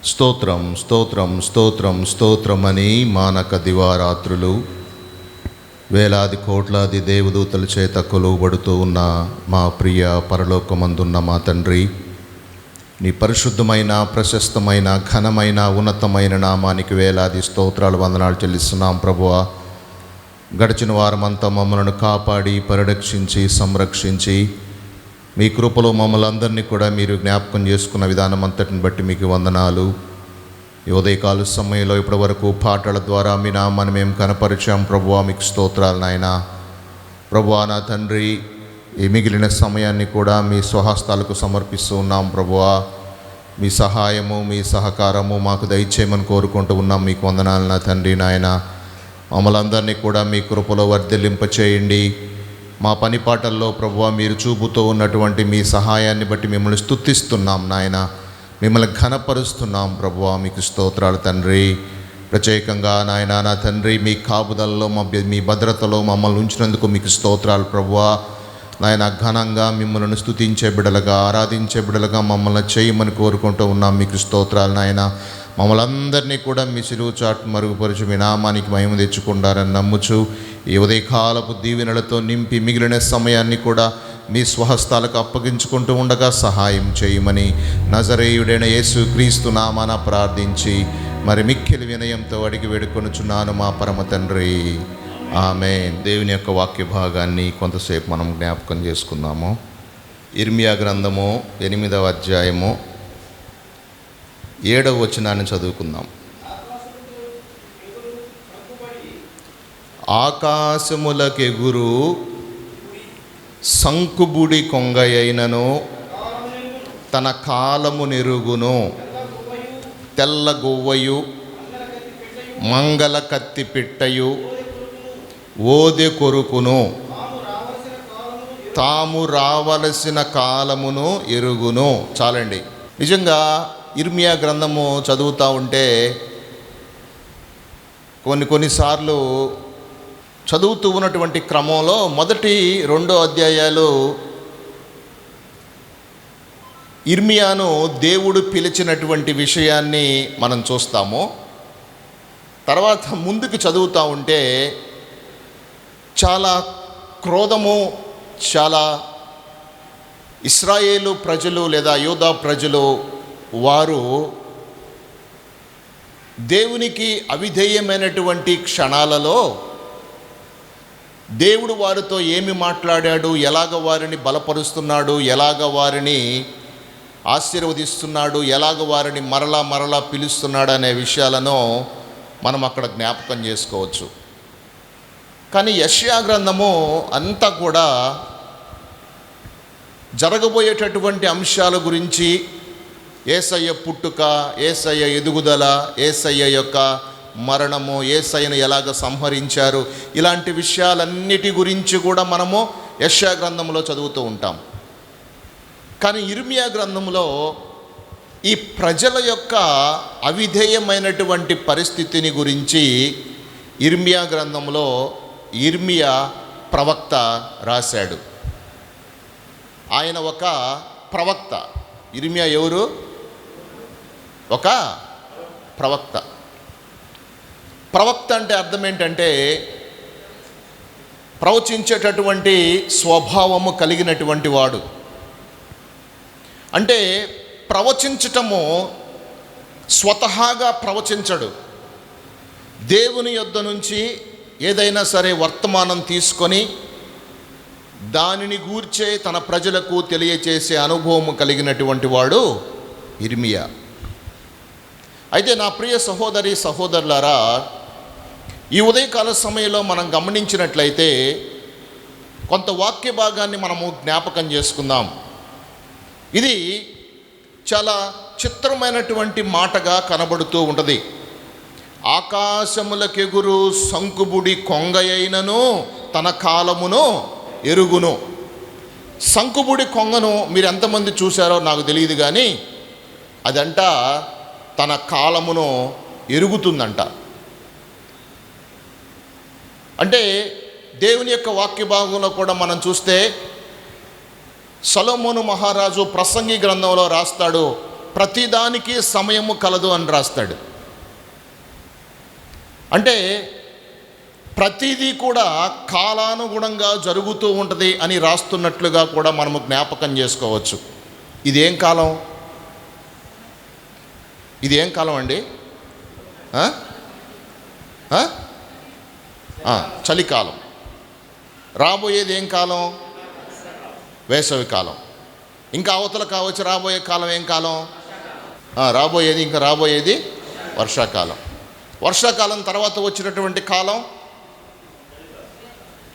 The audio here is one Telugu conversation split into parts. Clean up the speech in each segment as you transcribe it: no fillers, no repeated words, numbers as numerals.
స్తోత్రం స్తోత్రం స్తోత్రం స్తోత్రమని మానక దివారాత్రులు వేలాది కోట్లాది దేవదూతల చేత కొలువబడుతూ ఉన్న మా ప్రియ పరలోకమందున్న మా తండ్రి, నీ పరిశుద్ధమైన ప్రశస్తమైన ఘనమైన ఉన్నతమైన నామానికి వేలాది స్తోత్రాలు వందనాలు చెల్లిస్తున్నాం ప్రభువా. గడిచిన వారమంతా మమ్మల్ని కాపాడి పరిరక్షించి సంరక్షించి మీ కృపలో మమ్మల్ని అందరినీ కూడా మీరు జ్ఞాపకం చేసుకున్న విధానం అంతటిని బట్టి మీకు వందనాలు. ఈ ఉదయకాల సమయంలో ఇప్పటి వరకు పాటల ద్వారా మీ నామాన్ని మేము కనపరిచాం ప్రభువా, మీకు స్తోత్రాలు నాయన. ప్రభువా నా తండ్రి, ఈ మిగిలిన సమయాన్ని కూడా మీ స్వహస్తాలకు సమర్పిస్తూ ఉన్నాం ప్రభువా. మీ సహాయము మీ సహకారము మాకు దయచేయమని కోరుకుంటూ ఉన్నాం. మీకు వందనాలు నా తండ్రి నాయన. మమ్మల్ని అందరినీ కూడా మీ కృపలో వర్ధిల్లింపచేయండి. మా పని పాటల్లో ప్రభువా మీరు చూపుతూ ఉన్నటువంటి మీ సహాయాన్ని బట్టి మిమ్మల్ని స్తుతిస్తున్నాం నాయన, మిమ్మల్ని ఘనపరుస్తున్నాం ప్రభువా. మీకు స్తోత్రాలు తండ్రి. ప్రత్యేకంగా నాయన నా తండ్రి, మీ కాపుదలలో మీ భద్రతలో మమ్మల్ని ఉంచినందుకు మీకు స్తోత్రాలు ప్రభువా. నాయన ఘనంగా మిమ్మల్ని స్తుతించే బిడలుగా ఆరాధించే బిడలుగా మమ్మల్ని చేయమని కోరుకుంటూ ఉన్నాం. మీకు స్తోత్రాలు నాయన. మమ్మల్ని అందరినీ కూడా మీ సిలువ చాటు మరుగుపరిచి మీ నామానికి మహిమ తెచ్చుకుంటారని నమ్ముచు ఈ ఉదయకాలపు దీవెనలతో నింపి మిగిలిన సమయాన్ని కూడా మీ స్వహస్తాలకు అప్పగించుకుంటూ ఉండగా సహాయం చేయమని నజరేయుడైన యేసు క్రీస్తు నామాన ప్రార్థించి మరి మిక్కిలి వినయంతో అడిగి వేడుకొనుచున్నాను మా పరమ తండ్రి, ఆమేన్. దేవుని యొక్క వాక్య భాగాన్ని కొంతసేపు మనం జ్ఞాపకం చేసుకుందాము. ఇర్మియా గ్రంథము 8వ అధ్యాయము 7వ వచనాన్ని చదువుకుందాం. ఆకాశములకెగురు సంకుబుడి కొంగయైనను తన కాలము నెరుగును, తెల్ల గొవ్వయు మంగళ కత్తి పిట్టయు ఓదె కొరుకును, తాము రావలసిన కాలమును ఎరుగును. చాలండి. నిజంగా ఇర్మియా గ్రంథము చదువుతూ ఉంటే కొన్నిసార్లు చదువుతూ ఉన్నటువంటి క్రమంలో మొదటి 2 అధ్యాయాలు ఇర్మియాను దేవుడు పిలిచినటువంటి విషయాన్ని మనం చూస్తాము. తర్వాత ముందుకు చదువుతూ ఉంటే చాలా క్రోధము, చాలా ఇశ్రాయేలు ప్రజలు లేదా యూదా ప్రజలు వారు దేవునికి అవిధేయమైనటువంటి క్షణాలలో దేవుడు వారితో ఏమి మాట్లాడాడు, ఎలాగ వారిని బలపరుస్తున్నాడు, ఎలాగ వారిని ఆశీర్వదిస్తున్నాడు, ఎలాగ వారిని మరలా పిలుస్తున్నాడు అనే విషయాలను మనం అక్కడ జ్ఞాపకం చేసుకోవచ్చు. కానీ యెషయా గ్రంథము అంతా కూడా జరగబోయేటటువంటి అంశాల గురించి, యేసయ్య పుట్టుక, యేసయ్య ఎదుగుదల, యేసయ్య యొక్క మరణము, యేసయ్యను ఎలాగ సంహరించారు, ఇలాంటి విషయాలన్నిటి గురించి కూడా మనము యెషయా గ్రంథంలో చదువుతూ ఉంటాం. కానీ ఇర్మియా గ్రంథంలో ఈ ప్రజల యొక్క అవిధేయమైనటువంటి పరిస్థితిని గురించి ఇర్మియా గ్రంథంలో ఇర్మియా ప్రవక్త రాశాడు. ఆయన ఒక ప్రవక్త. ఇర్మియా ఎవరు? ఒక ప్రవక్త. ప్రవక్త అంటే అర్థం ఏంటంటే ప్రవచించేటటువంటి స్వభావము కలిగినటువంటి వాడు. అంటే ప్రవచించటము స్వతహాగా ప్రవచించడు. దేవుని యొద్ద నుంచి ఏదైనా సరే వర్తమానం తీసుకొని దానిని గూర్చే తన ప్రజలకు తెలియచేసే అనుభవం కలిగినటువంటి వాడు ఇర్మియా. అయితే నా ప్రియ సహోదరి సహోదరులారా, ఈ ఉదయకాల సమయంలో మనం గమనించినట్లయితే కొంత వాక్య భాగాన్ని మనము జ్ఞాపకం చేసుకుందాం. ఇది చాలా చిత్రమైనటువంటి మాటగా కనబడుతూ ఉంటుంది. ఆకాశములకెగురు సంకుబుడి కొంగయైనను తన కాలమును ఎరుగును. సంకుబుడి కొంగను మీరు ఎంతమంది చూశారో నాకు తెలియదు, కానీ అదంట తన కాలమును ఎరుగుతుందంట. అంటే దేవుని యొక్క వాక్య భాగంలో కూడా మనం చూస్తే సొలొమోను మహారాజు ప్రసంగి గ్రంథంలో రాస్తాడు, ప్రతిదానికి సమయము కలదు అని రాస్తాడు. అంటే ప్రతిదీ కూడా కాలానుగుణంగా జరుగుతూ ఉంటుంది అని రాస్తున్నట్లుగా కూడా మనము జ్ఞాపకం చేసుకోవచ్చు. ఇదేం కాలం? ఇదేం కాలం అండి? చలికాలం. రాబోయేది ఏం కాలం? వేసవి కాలం. ఇంకా అవతల కావచ్చు. రాబోయే కాలం ఏం కాలం? రాబోయేది వర్షాకాలం. వర్షాకాలం తర్వాత వచ్చినటువంటి కాలం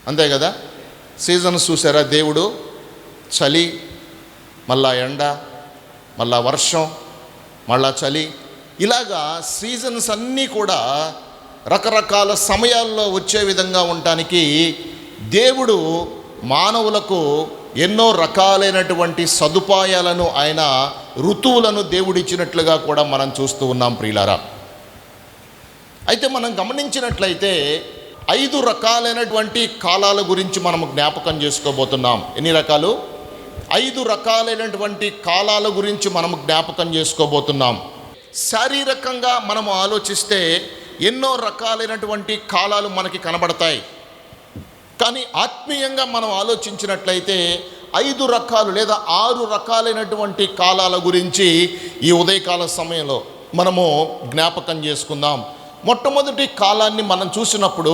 అంతే కదా. సీజన్స్ చూసారా? దేవుడు చలి, మళ్ళా ఎండ, మళ్ళా వర్షం, మళ్ళా చలి, ఇలాగా సీజన్స్ అన్నీ కూడా రకరకాల సమయాల్లో వచ్చే విధంగా ఉండటానికి దేవుడు మానవులకు ఎన్నో రకాలైనటువంటి సదుపాయాలను, ఆయన ఋతువులను దేవుడిచ్చినట్లుగా కూడా మనం చూస్తూ ఉన్నాం ప్రియులారా. అయితే మనం గమనించినట్లయితే 5 రకాలైనటువంటి కాలాల గురించి మనం జ్ఞాపకం చేసుకోబోతున్నాం. ఎన్ని రకాలు? 5 రకాలైనటువంటి కాలాల గురించి మనం జ్ఞాపకం చేసుకోబోతున్నాం. శారీరకంగా మనము ఆలోచిస్తే ఎన్నో రకాలైనటువంటి కాలాలు మనకి కనబడతాయి. కానీ ఆత్మీయంగా మనం ఆలోచించినట్లయితే 5 రకాలు లేదా 6 రకాలైనటువంటి కాలాల గురించి ఈ ఉదయకాల సమయంలో మనము జ్ఞాపకం చేసుకుందాం. మొట్టమొదటి కాలాన్ని మనం చూసినప్పుడు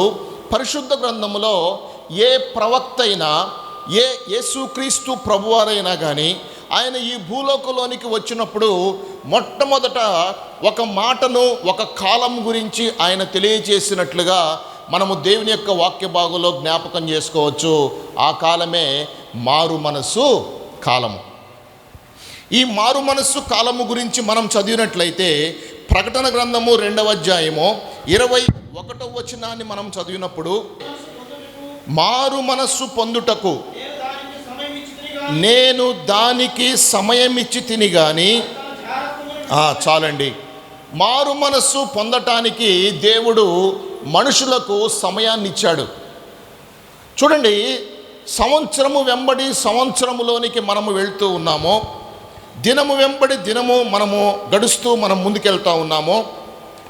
పరిశుద్ధ గ్రంథములో ఏ ప్రవక్త అయినా, ఏ యేసుక్రీస్తు ప్రభువారైనా కానీ ఆయన ఈ భూలోకంలోనికి వచ్చినప్పుడు మొట్టమొదట ఒక మాటను, ఒక కాలం గురించి ఆయన తెలియజేసినట్లుగా మనము దేవుని యొక్క వాక్య భాగంలో జ్ఞాపకం చేసుకోవచ్చు. ఆ కాలమే మారు మనస్సు కాలము. ఈ మారు మనస్సు కాలము గురించి మనం చదివినట్లయితే ప్రకటన గ్రంథము 2వ అధ్యాయము 21వ వచనాన్ని మనం చదివినప్పుడు, మారు మనస్సు పొందుటకు నేను దానికి సమయం ఇచ్చి తిని గాని. చాలండి. మారు మనస్సు పొందటానికి దేవుడు మనుషులకు సమయాన్ని ఇచ్చాడు. చూడండి, సంవత్సరము వెంబడి సంవత్సరములోనికి మనము వెళ్తూ ఉన్నాము. దినము వెంబడి దినము మనము గడుస్తూ మనం ముందుకెళ్తూ ఉన్నాము.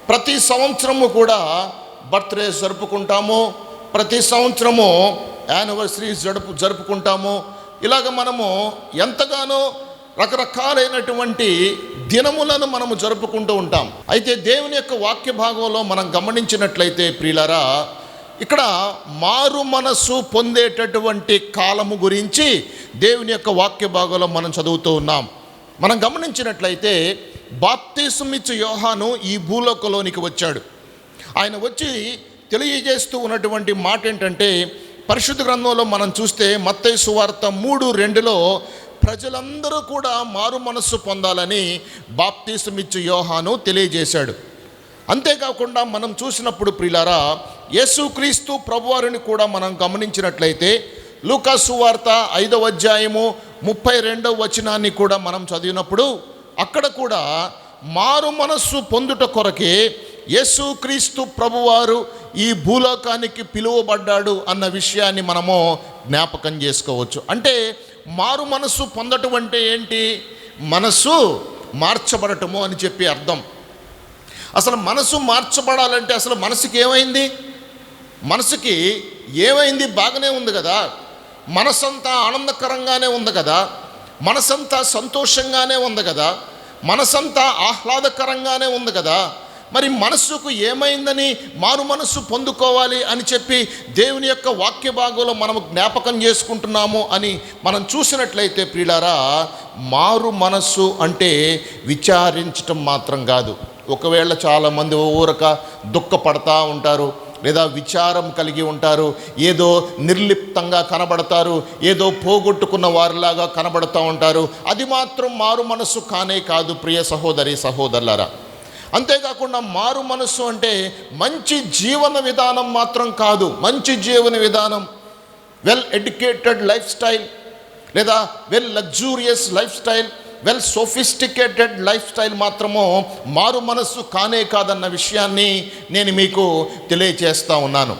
ప్రతి సంవత్సరము కూడా బర్త్డేస్ జరుపుకుంటాము. ప్రతి సంవత్సరము యానివర్సరీస్ జరుపుకుంటాము. ఇలాగ మనము ఎంతగానో రకరకాలైనటువంటి దినములను మనము జరుపుకుంటూ ఉంటాం. అయితే దేవుని యొక్క వాక్య భాగంలో మనం గమనించినట్లయితే ప్రియులారా, ఇక్కడ మారు మనస్సు పొందేటటువంటి కాలము గురించి దేవుని యొక్క వాక్య భాగంలో మనం చదువుతూ ఉన్నాం. మనం గమనించినట్లయితే బాప్తిసమిచ్చు యోహాను ఈ భూలోకంలోనికి వచ్చాడు. ఆయన వచ్చి తెలియజేస్తూ ఉన్నటువంటి మాట ఏంటంటే, పరిశుద్ధ గ్రంథంలో మనం చూస్తే మత్తయి సువార్త 3:2లో ప్రజలందరూ కూడా మారు మనస్సు పొందాలని బాప్తిసమిచ్చు యోహాను తెలియజేశాడు. అంతేకాకుండా మనం చూసినప్పుడు ప్రియులారా, యేసుక్రీస్తు ప్రభువారిని కూడా మనం గమనించినట్లయితే లూకా సువార్త 5వ అధ్యాయము 32వ వచనాన్ని కూడా మనం చదివినప్పుడు అక్కడ కూడా మారు మనస్సు పొందుట కొరకే యేసుక్రీస్తు ప్రభువారు ఈ భూలోకానికి పిలువబడ్డాడు అన్న విషయాన్ని మనము జ్ఞాపకం చేసుకోవచ్చు. అంటే మారు మనస్సు పొందటం అంటే ఏంటి? మనస్సు మార్చబడటము అని చెప్పి అర్థం. అసలు మనసు మార్చబడాలంటే అసలు మనసుకి ఏమైంది? మనసుకి ఏమైంది? బాగానే ఉంది కదా, మనసంతా ఆనందకరంగానే ఉంది కదా, మనసంతా సంతోషంగానే ఉంది కదా, మనసంతా ఆహ్లాదకరంగానే ఉంది కదా. మరి మనస్సుకు ఏమైందని మారు మనస్సు పొందుకోవాలి అని చెప్పి దేవుని యొక్క వాక్య భాగంలో మనము జ్ఞాపకం చేసుకుంటున్నాము అని మనం చూసినట్లయితే ప్రియులారా, మారు మనస్సు అంటే విచారించటం మాత్రం కాదు. ఒకవేళ చాలామంది ఊరక దుఃఖపడతా ఉంటారు, లేదా విచారం కలిగి ఉంటారు, ఏదో నిర్లిప్తంగా కనబడతారు, ఏదో పోగొట్టుకున్న వారిలాగా కనబడుతూ ఉంటారు. అది మాత్రం మారు మనస్సు కానే కాదు ప్రియ సహోదరి సహోదరులారా. అంతేకాకుండా మారు మనస్సు అంటే మంచి జీవన విధానం మాత్రం కాదు. మంచి జీవన విధానం, వెల్ ఎడ్యుకేటెడ్ లైఫ్ స్టైల్, లేదా well luxurious life style, well sophisticated life style మాత్రము మారు మనస్సు కానే కాదన్న విషయాన్ని నేను మీకు తెలియచేస్తూ ఉన్నాను.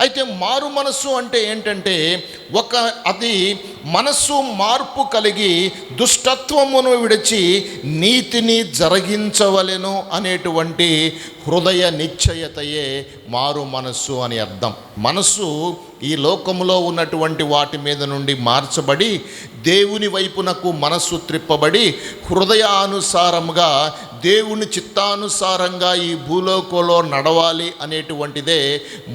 అయితే మారు మనస్సు అంటే ఏంటంటే అది మనస్సు మార్పు కలిగి దుష్టత్వమును విడిచి నీతిని జరిగించవలెను అనేటువంటి హృదయ నిశ్చయతయే మారు మనస్సు అని అర్థం. మనస్సు ఈ లోకములో ఉన్నటువంటి వాటి మీద నుండి మార్చబడి దేవుని వైపునకు మనస్సు త్రిప్పబడి హృదయానుసారముగా దేవుని చిత్తానుసారంగా ఈ భూలోకంలో నడవాలి అనేటువంటిదే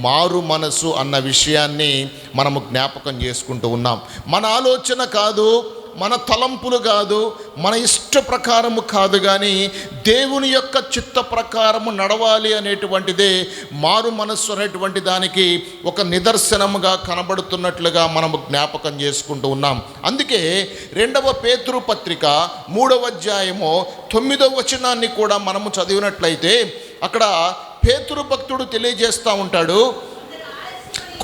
మారు మనస్సు అన్న విషయాన్ని మనము జ్ఞాపకం చేసుకుంటూ ఉన్నాం. మన ఆలోచన కాదు, మన తలంపులు కాదు, మన ఇష్ట ప్రకారము కాదు, కానీ దేవుని యొక్క చిత్త ప్రకారము నడవాలి అనేటువంటిదే మారు మనస్సు అనేటువంటి దానికి ఒక నిదర్శనముగా కనబడుతున్నట్లుగా మనము జ్ఞాపకం చేసుకుంటూ ఉన్నాం. అందుకే 2వ పేతురు పత్రిక 3వ అధ్యాయము 9వ వచనాన్ని కూడా మనము చదివినట్లయితే అక్కడ పేతురు భక్తుడు తెలియజేస్తూ ఉంటాడు,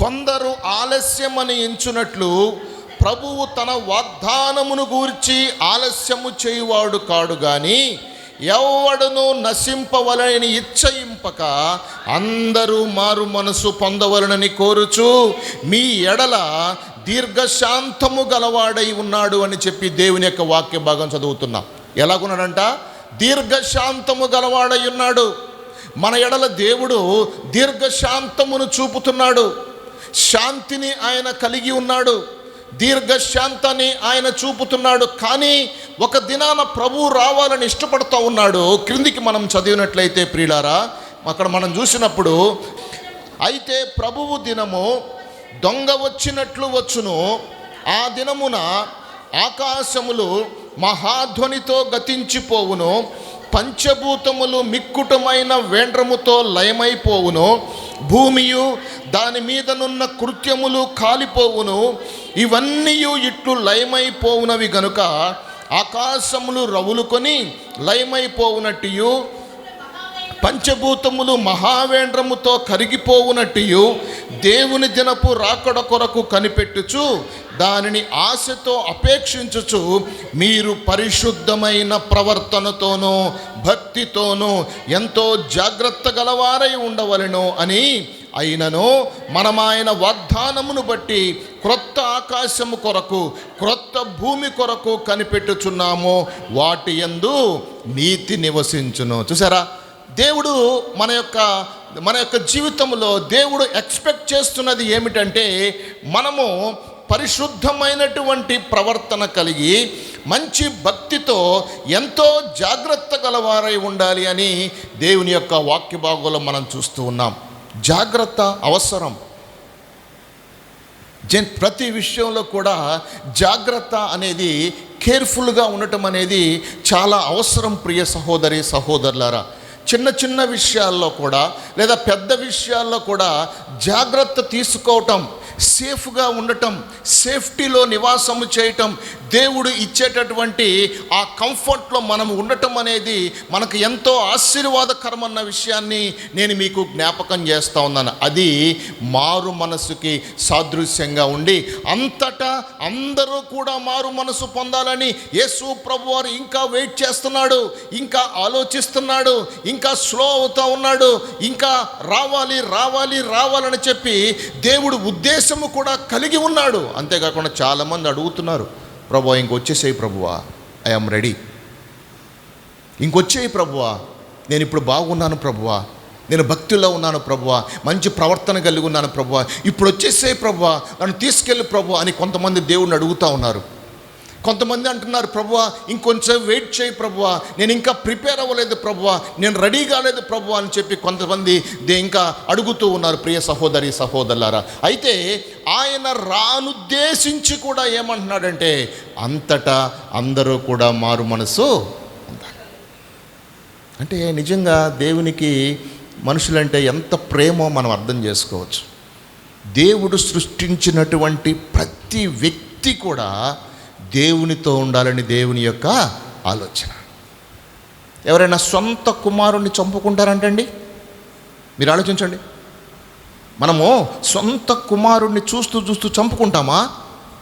కొందరు ఆలస్యమని ఎంచునట్లు ప్రభువు తన వాగ్దానమును గూర్చి ఆలస్యము చేయువాడు కాడు, గాని ఎవడును నశింపవలనని ఇచ్చయింపక అందరూ మారు మనసు పొందవలనని కోరుచు మీ ఎడల దీర్ఘశాంతము గలవాడై ఉన్నాడు అని చెప్పి దేవుని యొక్క వాక్య భాగం చదువుతున్నాం. ఎలాగున్నాడంట? దీర్ఘశాంతము గలవాడై ఉన్నాడు. మన ఎడల దేవుడు దీర్ఘశాంతమును చూపుతున్నాడు. శాంతిని ఆయన కలిగి ఉన్నాడు, దీర్ఘశాంతాన్ని ఆయన చూపుతున్నాడు. కానీ ఒక దినాన ప్రభువు రావాలని ఇష్టపడుతూ ఉన్నాడు. క్రిందికి మనం చదివినట్లయితే ప్రియులారా, అక్కడ మనం చూసినప్పుడు, అయితే ప్రభువు దినము దొంగ వచ్చినట్లు వచ్చును, ఆ దినమున ఆకాశములు మహాధ్వనితో గతించిపోవును, పంచభూతములు మిక్కుటమైన వేండ్రముతో లయమైపోవును, భూమియు దాని మీదనున్న కృత్యములు కాలిపోవును, ఇవన్నీ ఇట్లు లయమైపోవునవి గనుక ఆకాశములు రవులుకొని లయమైపోవునట్టు పంచభూతములు మహావేంద్రముతో కరిగిపోవునట్టు దేవుని దినపు రాకడ కొరకు కనిపెట్టుచు దానిని ఆశతో అపేక్షించుచు మీరు పరిశుద్ధమైన ప్రవర్తనతోనూ భక్తితోనూ ఎంతో జాగ్రత్త గలవారై ఉండవలెను అని, అయినను మనం ఆయన వాగ్దానమును బట్టి క్రొత్త ఆకాశము కొరకు క్రొత్త భూమి కొరకు కనిపెట్టుచున్నాము, వాటి యందు నీతి నివసించును. చూసారా, దేవుడు మన యొక్క జీవితంలో దేవుడు ఎక్స్పెక్ట్ చేస్తున్నది ఏమిటంటే, మనము పరిశుద్ధమైనటువంటి ప్రవర్తన కలిగి మంచి భక్తితో ఎంతో జాగ్రత్త గలవారై ఉండాలి అని దేవుని యొక్క వాక్య భాగంలో మనం చూస్తూ ఉన్నాం. జాగ్రత్త అవసరం. ప్రతి విషయంలో కూడా జాగ్రత్త అనేది, కేర్ఫుల్గా ఉండటం అనేది చాలా అవసరం. ప్రియ సహోదరి సహోదరులారా, చిన్న చిన్న విషయాల్లో కూడా లేదా పెద్ద విషయాల్లో కూడా జాగ్రత్త తీసుకోవటం, సేఫ్గా ఉండటం, సేఫ్టీలో నివాసము చేయటం, దేవుడు ఇచ్చేటటువంటి ఆ కంఫర్ట్లో మనం ఉండటం అనేది మనకు ఎంతో ఆశీర్వాదకరమన్న విషయాన్ని నేను మీకు జ్ఞాపకం చేస్తూ ఉన్నాను. అది మారు మనసుకి సాదృశ్యంగా ఉండి అంతటా అందరూ కూడా మారు మనసు పొందాలని యేసు ప్రభువారు ఇంకా వెయిట్ చేస్తున్నాడు, ఇంకా ఆలోచిస్తున్నాడు, ఇంకా స్లో అవుతూ ఉన్నాడు, ఇంకా రావాలి రావాలి రావాలని చెప్పి దేవుడు ఉద్దేశము కూడా కలిగి ఉన్నాడు. అంతేకాకుండా చాలామంది అడుగుతున్నారు, ప్రభువా ఇంకొచ్చేసేయి ప్రభువా, ఐఎమ్ రెడీ, ఇంకొచ్చేయి ప్రభువా, నేను ఇప్పుడు బాగున్నాను ప్రభువా, నేను భక్తిలో ఉన్నాను ప్రభువా, మంచి ప్రవర్తన కలిగి ఉన్నాను ప్రభువా, ఇప్పుడు వచ్చేసేయి ప్రభువా, నన్ను తీసుకెళ్ళి ప్రభువా అని కొంతమంది దేవుడిని అడుగుతూ ఉన్నారు. కొంతమంది అంటున్నారు, ప్రభువా ఇంకొంచెం వెయిట్ చేయి ప్రభువా, నేను ఇంకా ప్రిపేర్ అవ్వలేదు ప్రభువా, నేను రెడీ కాలేదు ప్రభువా అని చెప్పి కొంతమంది ఇంకా అడుగుతూ ఉన్నారు. ప్రియ సహోదరి సహోదరులారా, అయితే ఆయన రానుద్దేశించి కూడా ఏమంటున్నాడంటే, అంతటా అందరూ కూడా మారు మనసు అంటే నిజంగా దేవునికి మనుషులంటే ఎంత ప్రేమో మనం అర్థం చేసుకోవచ్చు. దేవుడు సృష్టించినటువంటి ప్రతి వ్యక్తి కూడా దేవునితో ఉండాలని దేవుని యొక్క ఆలోచన. ఎవరైనా సొంత కుమారుణ్ణి చంపుకుంటారంటండి? మీరు ఆలోచించండి. మనము సొంత కుమారుణ్ణి చూస్తూ చూస్తూ చంపుకుంటామా?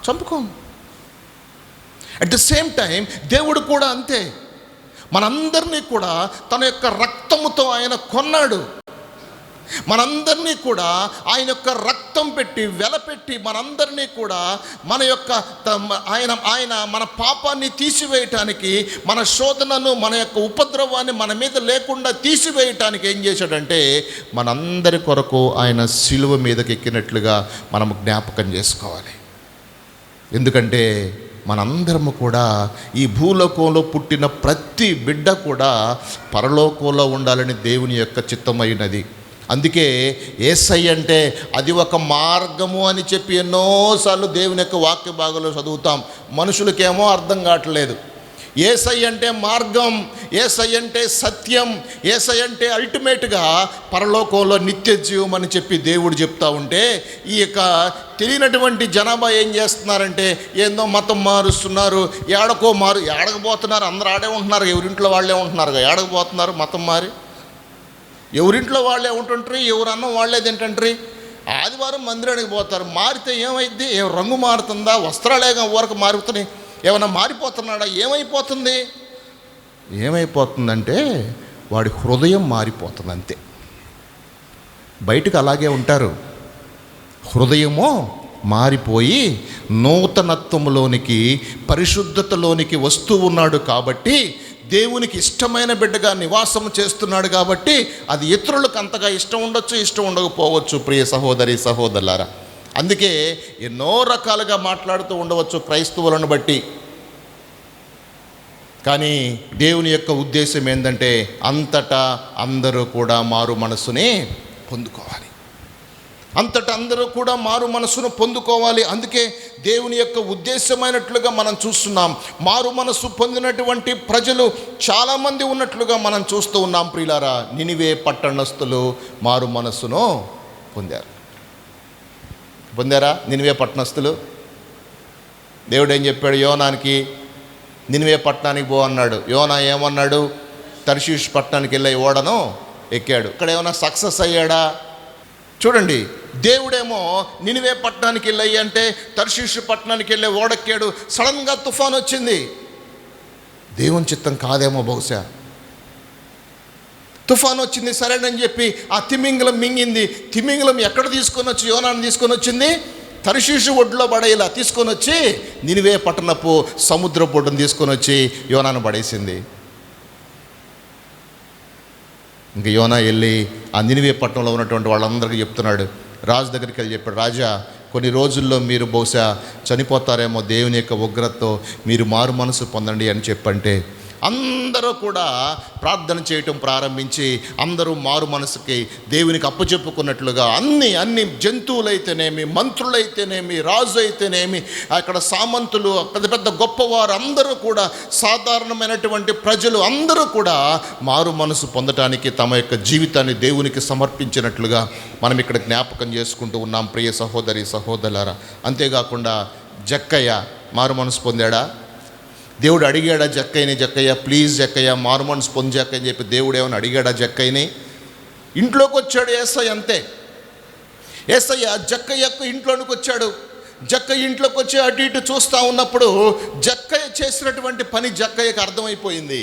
చంపుకోము. అట్ ద సేమ్ టైం దేవుడు కూడా అంతే. మనందరినీ కూడా తన యొక్క రక్తముతో ఆయన కొన్నాడు. మనందరినీ కూడా ఆయన యొక్క రక్తం పెట్టి వెలపెట్టి మనందరినీ కూడా మన యొక్క ఆయన మన పాపాన్ని తీసివేయటానికి, మన శోధనను, మన యొక్క ఉపద్రవాన్ని మన మీద లేకుండా తీసివేయటానికి ఏం చేశాడంటే మనందరి కొరకు ఆయన శిలువ మీదకి ఎక్కినట్లుగా మనం జ్ఞాపకం చేసుకోవాలి. ఎందుకంటే మనందరము కూడా ఈ భూలోకంలో పుట్టిన ప్రతి బిడ్డ కూడా పరలోకంలో ఉండాలని దేవుని యొక్క చిత్తమైనది. అందుకే యేసయ్య అంటే అది ఒక మార్గము అని చెప్పి ఎన్నోసార్లు దేవుని యొక్క వాక్య భాగంలో చదువుతాం. మనుషులకేమో అర్థం కావట్లేదు. యేసయ్య అంటే మార్గం, యేసయ్య అంటే సత్యం, యేసయ్య అంటే అల్టిమేట్గా పరలోకంలో నిత్య జీవం అని చెప్పి దేవుడు చెప్తా ఉంటే ఈ యొక్క తెలియనటువంటి జనాభా ఏం చేస్తున్నారంటే ఏందో మతం మారుస్తున్నారు, ఏడకపోతున్నారు. అందరూ ఆడే ఉంటున్నారు, ఎవరింట్లో వాళ్ళే ఉంటున్నారు. ఏడకపోతున్నారు మతం మారి, ఎవరింట్లో వాళ్ళే ఉంటుంటారు, ఎవరు అన్నం వాళ్ళే తింటుంటారు. ఆదివారం మందిరానికి పోతారు, మారితే ఏమైద్ది? రంగు మారుతుందా? వస్త్రాలేగా ఊరకు మారుతున్నాయి, ఏమైనా మారిపోతున్నాడా? ఏమైపోతుందంటే వాడి హృదయం మారిపోతుంది అంతే. బయటకు అలాగే ఉంటారు, హృదయమో మారిపోయి నూతనత్వములోనికి, పరిశుద్ధతలోనికి వస్తూ ఉన్నాడు. కాబట్టి దేవునికి ఇష్టమైన బిడ్డగా నివాసం చేస్తున్నాడు. కాబట్టి అది ఇతరులకు అంతగా ఇష్టం ఉండొచ్చు, ఇష్టం ఉండకపోవచ్చు. ప్రియ సహోదరి సహోదరులారా, అందుకే ఎన్నో రకాలుగా మాట్లాడుతూ ఉండవచ్చు క్రైస్తవులను బట్టి. కానీ దేవుని యొక్క ఉద్దేశం ఏంటంటే అంతటా అందరూ కూడా మారు మనసుని పొందుకోవాలి. అంతటా అందరూ కూడా మారు మనసును పొందుకోవాలి. అందుకే దేవుని యొక్క ఉద్దేశమైనట్లుగా మనం చూస్తున్నాం. మారు మనసు పొందినటువంటి ప్రజలు చాలామంది ఉన్నట్లుగా మనం చూస్తూ ఉన్నాం. ప్రియులారా, నినివే పట్టణస్థులు మారు మనసును పొందారా? నినివే పట్టణస్థులు. దేవుడు ఏం చెప్పాడు? యోనానికి నినివే పట్టణానికి పో అన్నాడు. యోనా ఏమన్నాడు? తర్షీషు పట్టణానికి వెళ్ళే ఓడను ఎక్కాడు. ఇక్కడ ఏమైనా సక్సెస్ అయ్యాడా? చూడండి, దేవుడేమో నినివే పట్టణానికి వెళ్ళి అంటే తర్షీషు పట్టణానికి వెళ్ళే ఓడెక్కాడు. సడన్గా తుఫాన్ వచ్చింది. దేవుని చిత్తం కాదేమో బహుశా. తుఫాన్ వచ్చింది సరేనని చెప్పి ఆ తిమింగలం మింగింది. తిమింగలం ఎక్కడ తీసుకొని వచ్చి యోనాను తీసుకొని వచ్చింది? తర్షీషు ఒడ్లో పడేలా తీసుకొని వచ్చి నినివే పట్టణపు సముద్రపు ఒడ్డును తీసుకొని వచ్చి యోనాను పడేసింది. ఇంక యోనా వెళ్ళి ఆ నినివే పట్టణంలో ఉన్నటువంటి వాళ్ళందరికీ చెప్తున్నాడు. రాజు దగ్గరికి వెళ్ళి చెప్పాడు, రాజా, కొన్ని రోజుల్లో మీరు బహుశా చనిపోతారేమో, దేవుని యొక్క ఉగ్రతతో మీరు మారు మనసు పొందండి అని చెప్పంటే అందరూ కూడా ప్రార్థన చేయటం ప్రారంభించి అందరూ మారు మనసుకి దేవునికి అప్పచెప్పుకున్నట్లుగా అన్ని జంతువులైతేనేమి, మంత్రులైతేనేమి, రాజు అయితేనేమి, అక్కడ సామంతులు, పెద్ద పెద్ద గొప్పవారు అందరూ కూడా, సాధారణమైనటువంటి ప్రజలు అందరూ కూడా మారు మనసు పొందటానికి తమ యొక్క జీవితాన్ని దేవునికి సమర్పించినట్లుగా మనం ఇక్కడ జ్ఞాపకం చేసుకుంటూ ఉన్నాం. ప్రియ సహోదరి సహోదరులారా, అంతేకాకుండా జక్కయ్య మారు మనసు పొందాడా? దేవుడు అడిగాడా జక్కయ్యని, జక్కయ్య ప్లీజ్ జక్కయ్య మారు మనసు పొందాక అని చెప్పి దేవుడు ఏమైనా అడిగాడా జక్కయ్యని? ఇంట్లోకి వచ్చాడు యేసయ్య, అంతే. యేసయ్య జక్కయ్యకు ఇంట్లోనికి వచ్చాడు. జక్కయ్య ఇంట్లోకి వచ్చి అటు ఇటు చూస్తూ ఉన్నప్పుడు జక్కయ్య చేసినటువంటి పని జక్కయ్యకు అర్థమైపోయింది.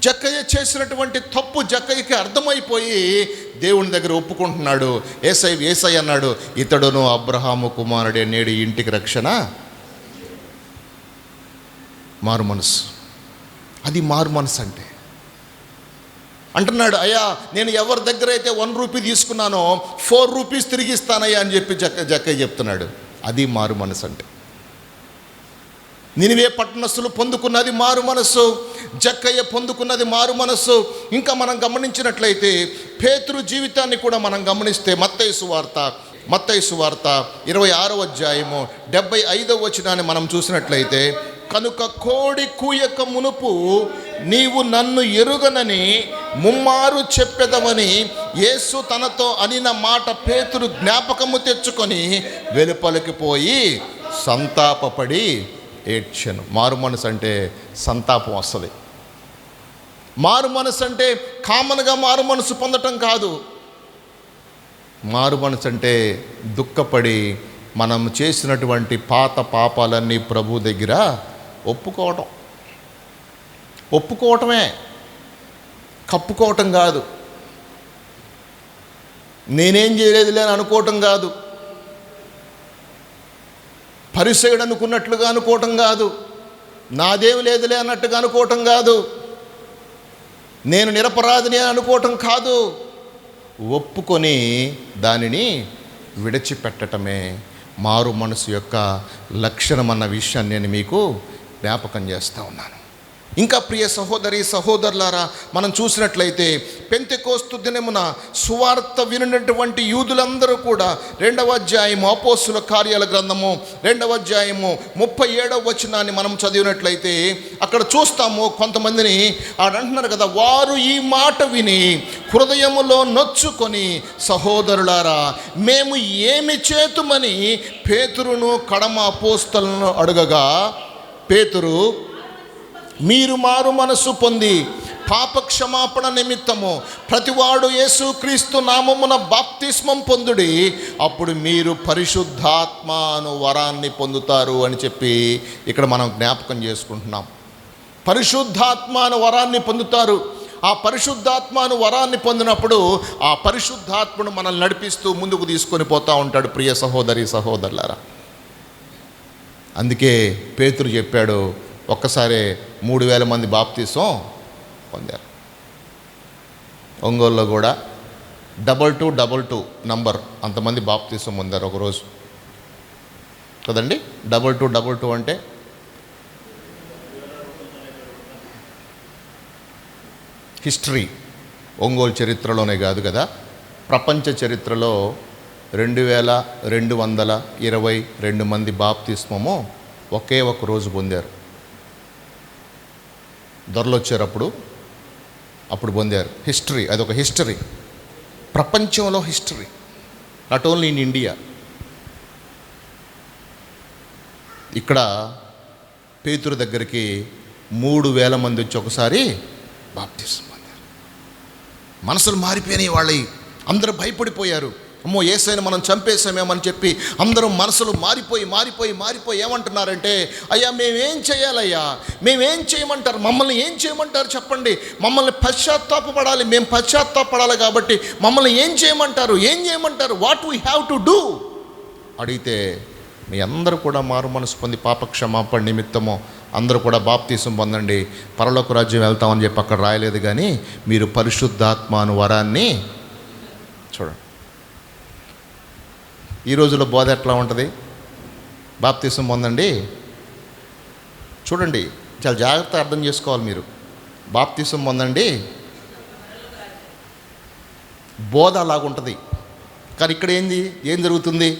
జక్కయ్య చేసినటువంటి తప్పు జక్కయ్యకి అర్థమైపోయి దేవుని దగ్గర ఒప్పుకుంటున్నాడు. యేసయ్య అన్నాడు, ఇతడును అబ్రహాము కుమారుడే, నేడు ఇంటికి రక్షణ. మారు మనసు, అది మారు మనసు అంటే. అంటున్నాడు, అయ్యా నేను ఎవరి దగ్గర అయితే 1 రూపీ తీసుకున్నానో 4 రూపీస్ తిరిగి ఇస్తానయ్యా అని చెప్పి జక్కయ్య చెప్తున్నాడు. అది మారు మనసు అంటే. నినివే పట్టణస్థులు పొందుకున్నది మారు మనస్సు, జక్కయ్య పొందుకున్నది మారు మనస్సు. ఇంకా మనం గమనించినట్లయితే పేతురు జీవితాన్ని కూడా మనం గమనిస్తే మత్తయి సువార్త 26వ అధ్యాయము 75వ వచనాన్ని మనం చూసినట్లయితే, కనుక కోడి కూయక మునుపు నీవు నన్ను ఎరుగనని ముమ్మారు చెప్పెదవని యేసు తనతో అనిన మాట పేతురు జ్ఞాపకము తెచ్చుకొని వెలుపలికి పోయి సంతాపపడి ఏడ్చెను. మారు మనసు అంటే సంతాపం వస్తుంది. మారు మనసు అంటే కామన్గా మారు మనసు పొందటం కాదు. మారు మనసు అంటే దుఃఖపడి మనం చేసినటువంటి పాత పాపాలన్నీ ప్రభు దగ్గర ఒప్పుకోవటమే, కప్పుకోవటం కాదు. నేనేం చేయలేదులే అని అనుకోవటం కాదు, పరిసయుడు అనుకున్నట్లుగా అనుకోవటం కాదు, నాదేం లేదులే అన్నట్టుగా అనుకోవటం కాదు, నేను నిరపరాధిని అని అనుకోవటం కాదు. ఒప్పుకొని దానిని విడిచిపెట్టటమే మారు మనసు యొక్క లక్షణం అన్న విషయాన్ని నేను మీకు జ్ఞాపకం చేస్తూ ఉన్నాను. ఇంకా ప్రియ సహోదరి సహోదరులారా, మనం చూసినట్లయితే పెంతెకోస్తు దినమున సువార్త వినినటువంటి యూదులందరూ కూడా 2వ అధ్యాయము అపోస్తుల కార్యాల గ్రంథము 2వ అధ్యాయము 37వ వచనాన్ని మనం చదివినట్లయితే అక్కడ చూస్తాము, కొంతమందిని అంటున్నారు కదా, వారు ఈ మాట విని హృదయములో నొచ్చుకొని, సహోదరులారా మేము ఏమి చేతుమని పేతురును కడమ అపోస్తలను అడగగా, పేతురు, మీరు మారు మనసు పొంది పాప క్షమాపణ నిమిత్తము ప్రతివాడు యేసుక్రీస్తు నామమున బాప్తిస్మం పొందుడి, అప్పుడు మీరు పరిశుద్ధాత్మ అను వరాన్ని పొందుతారు అని చెప్పి ఇక్కడ మనం జ్ఞాపకం చేసుకుంటున్నాం. పరిశుద్ధాత్మ అను వరాన్ని పొందుతారు. ఆ పరిశుద్ధాత్మను వరాన్ని పొందినప్పుడు ఆ పరిశుద్ధాత్మను మనల్ని నడిపిస్తూ ముందుకు తీసుకొని పోతూ ఉంటాడు. ప్రియ సహోదరి సహోదరులారా, అందుకే పేతురు చెప్పాడు, ఒక్కసారే 3000 మంది బాప్తీసం పొందారు. ఒంగోలులో కూడా 2222 నంబర్ అంతమంది బాప్తీసం పొందారు ఒకరోజు కదండి. 2222 అంటే హిస్టరీ, ఒంగోలు చరిత్రలోనే కాదు కదా, ప్రపంచ చరిత్రలో 2222 మంది బాప్తిస్మము ఒకే ఒక రోజు పొందారు. దొరలు వచ్చారు అప్పుడు పొందారు. హిస్టరీ, అదొక హిస్టరీ, ప్రపంచంలో history, not only in India. ఇక్కడ పేతురు దగ్గరికి 3000 మంది వచ్చి ఒకసారి బాప్తిస్మం పొందారు. మనసులు మారిపోయినాయి వాళ్ళవి, అందరూ భయపడిపోయారు. అమ్మో యేసయ్యను మనం చంపేసామేమని చెప్పి అందరూ మనసులు మారిపోయి ఏమంటున్నారంటే, అయ్యా మేమేం చేయాలయ్యా, మేమేం చేయమంటారు, మమ్మల్ని ఏం చేయమంటారు చెప్పండి, మమ్మల్ని పశ్చాత్తాపడాలి, మేము పశ్చాత్తాపడాలి కాబట్టి మమ్మల్ని ఏం చేయమంటారు, what we have to do అడిగితే, మీ అందరూ కూడా మారు మనసు పొంది పాప క్షమాపణ నిమిత్తము అందరూ కూడా బాప్తీసం పొందండి, పరలోక రాజ్యం వెళ్తామని చెప్పి అక్కడ రాయలేదు. కానీ మీరు పరిశుద్ధాత్మ అను వరాన్ని చూడండి. ఈ రోజుల్లో బోధ ఎట్లా ఉంటుంది? బాప్తీసం పొందండి, చూడండి చాలా జాగ్రత్త అర్థం చేసుకోవాలి మీరు. బాప్తీసం పొందండి బోధ అలాగుంటుంది. కానీ ఇక్కడ ఏం జరుగుతుంది?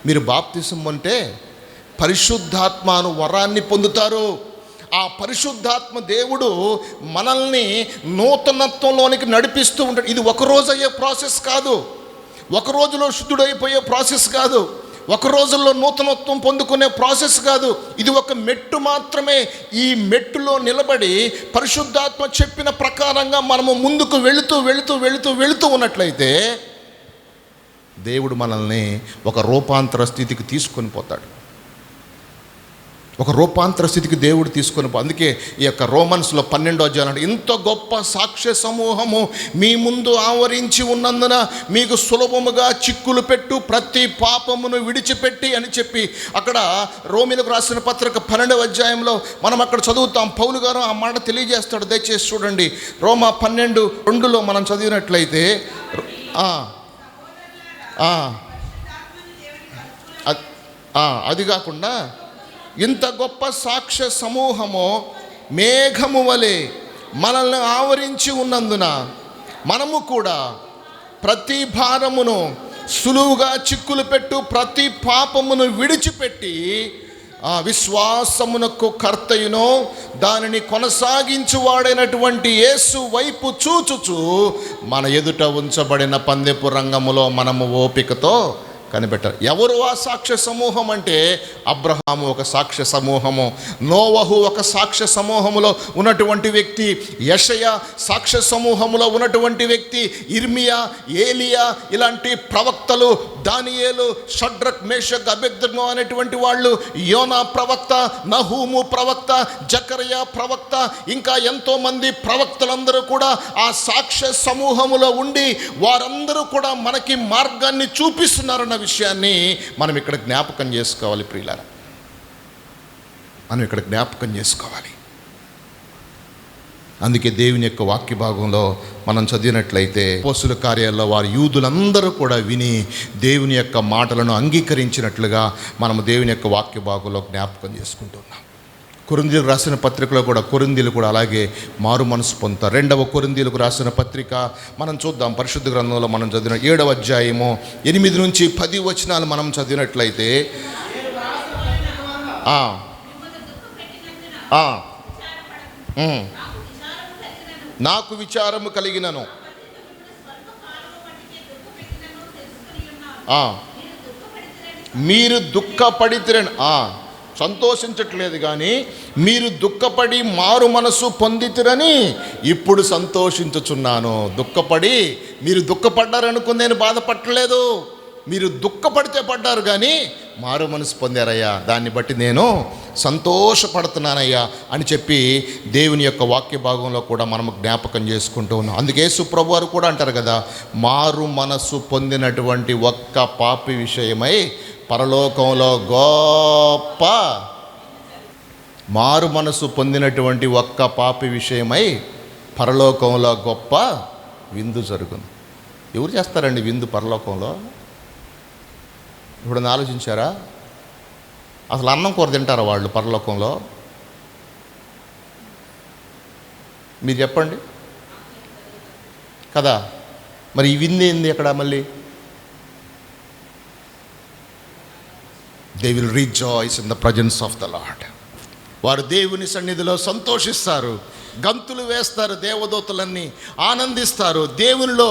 మీరు బాప్తీసం పొందితే పరిశుద్ధాత్మ అను వరాన్ని పొందుతారు. ఆ పరిశుద్ధాత్మ దేవుడు మనల్ని నూతనత్వంలోనికి నడిపిస్తూ ఉంటాడు. ఇది ఒక రోజు అయ్యే ప్రాసెస్ కాదు, ఒక రోజులో శుద్ధుడైపోయే ప్రాసెస్ కాదు, ఒక రోజుల్లో నూతనత్వం పొందుకునే ప్రాసెస్ కాదు. ఇది ఒక మెట్టు మాత్రమే. ఈ మెట్టులో నిలబడి పరిశుద్ధాత్మ చెప్పిన ప్రకారంగా మనము ముందుకు వెళుతూ ఉన్నట్లయితే దేవుడు మనల్ని ఒక రూపాంతర స్థితికి తీసుకొని పోతాడు. ఒక రూపాంతర స్థితికి దేవుడు తీసుకొని అందుకే ఈ యొక్క రోమన్స్లో 12వ అధ్యాయం, ఇంత గొప్ప సాక్ష్య సమూహము మీ ముందు ఆవరించి ఉన్నందున మీకు సులభముగా చిక్కులు పెట్టు ప్రతి పాపమును విడిచిపెట్టి అని చెప్పి అక్కడ రోమీలకు రాసిన పత్రిక 12వ అధ్యాయంలో మనం అక్కడ చదువుతాం. పౌలు గారు ఆ మాట తెలియజేస్తాడు. దయచేసి చూడండి, రోమా 12:2లో మనం చదివినట్లయితే అది కాకుండా ఇంత గొప్ప సాక్ష్య సమూహము మేఘము వలె మనల్ని ఆవరించి ఉన్నందున మనము కూడా ప్రతి భారమును సులువుగా చిక్కులు పెట్టు ప్రతి పాపమును విడిచిపెట్టి ఆ విశ్వాసమునకు కర్తయును దానిని కొనసాగించువాడైనటువంటి యేసు వైపు చూచుచు మన ఎదుట ఉంచబడిన పందెపు రంగములో మనము ఓపికతో కనిపెట్టారు. ఎవరు ఆ సాక్ష్య సమూహం అంటే, అబ్రహాము ఒక సాక్ష్య సమూహము, నోవహు ఒక సాక్ష్య సమూహములో ఉన్నటువంటి వ్యక్తి, యెషయా సాక్ష్య సమూహములో ఉన్నటువంటి వ్యక్తి, ఇర్మియా, ఏలియా ఇలాంటి ప్రవక్తలు, దానియేలు, షడ్రక్, మేషక్, అబేద్నెగో అనేటువంటి వాళ్ళు, యోనా ప్రవక్త, నహూము ప్రవక్త, జకర్యా ప్రవక్త, ఇంకా ఎంతోమంది ప్రవక్తలందరూ కూడా ఆ సాక్ష్య సమూహములో ఉండి వారందరూ కూడా మనకి మార్గాన్ని చూపిస్తున్నారన్న విషయాన్ని మనం ఇక్కడ జ్ఞాపకం చేసుకోవాలి ప్రియులారా. మనం ఇక్కడ జ్ఞాపకం చేసుకోవాలి. అందుకే దేవుని యొక్క వాక్య భాగంలో మనం చదివినట్లయితే అపోస్తలుల కార్యాల్లో వారు యూదులందరూ కూడా విని దేవుని యొక్క మాటలను అంగీకరించినట్లుగా మనము దేవుని యొక్క వాక్య భాగంలో జ్ఞాపకం చేసుకుంటున్నాం. కొరింథీయులకు రాసిన పత్రికలో కూడా కొరింథీయులు కూడా అలాగే మారు మనసు పొందుతారు. 2వ కొరింథీయులకు రాసిన పత్రిక మనం చూద్దాం. పరిశుద్ధ గ్రంథంలో మనం చదివిన 7వ అధ్యాయము 8 నుంచి 10 వచనాలు మనం చదివినట్లయితే నాకు విచారము కలిగినను, మీరు దుఃఖపడితిరని, సంతోషించట్లేదు కానీ మీరు దుఃఖపడి మారు మనసు పొందితిరని ఇప్పుడు సంతోషించుచున్నాను. దుఃఖపడి మీరు దుఃఖపడ్డారనుకుని నేను బాధపడలేదు. మీరు దుఃఖపడితే పడ్డారు కానీ మారు మనసు పొందారయ్యా, దాన్ని బట్టి నేను సంతోషపడుతున్నానయ్యా అని చెప్పి దేవుని యొక్క వాక్య భాగంలో కూడా మనము జ్ఞాపకం చేసుకుంటూ ఉన్నాం. అందుకే యేసుప్రభు వారు కూడా అంటారు కదా, మారు మనసు పొందినటువంటి ఒక్క పాపి విషయమై పరలోకంలో గొప్ప, మారు మనసు పొందినటువంటి ఒక్క పాపి విషయమై పరలోకంలో గొప్ప విందు జరుగును. ఎవరు చేస్తారండి విందు పరలోకంలో? ఇప్పుడు ఆలోచించారా? అసలు అన్నం కూర తింటారా వాళ్ళు పరలోకంలో? మీరు చెప్పండి కదా. మరి ఈ విందు ఏంది అక్కడ? మళ్ళీ they will rejoice in the presence of the lord. వారు దేవుని సన్నిధిలో సంతోషిస్తారు, గంతులు వేస్తారు, దేవదూతలన్నీ ఆనందిస్తారు, దేవునిలో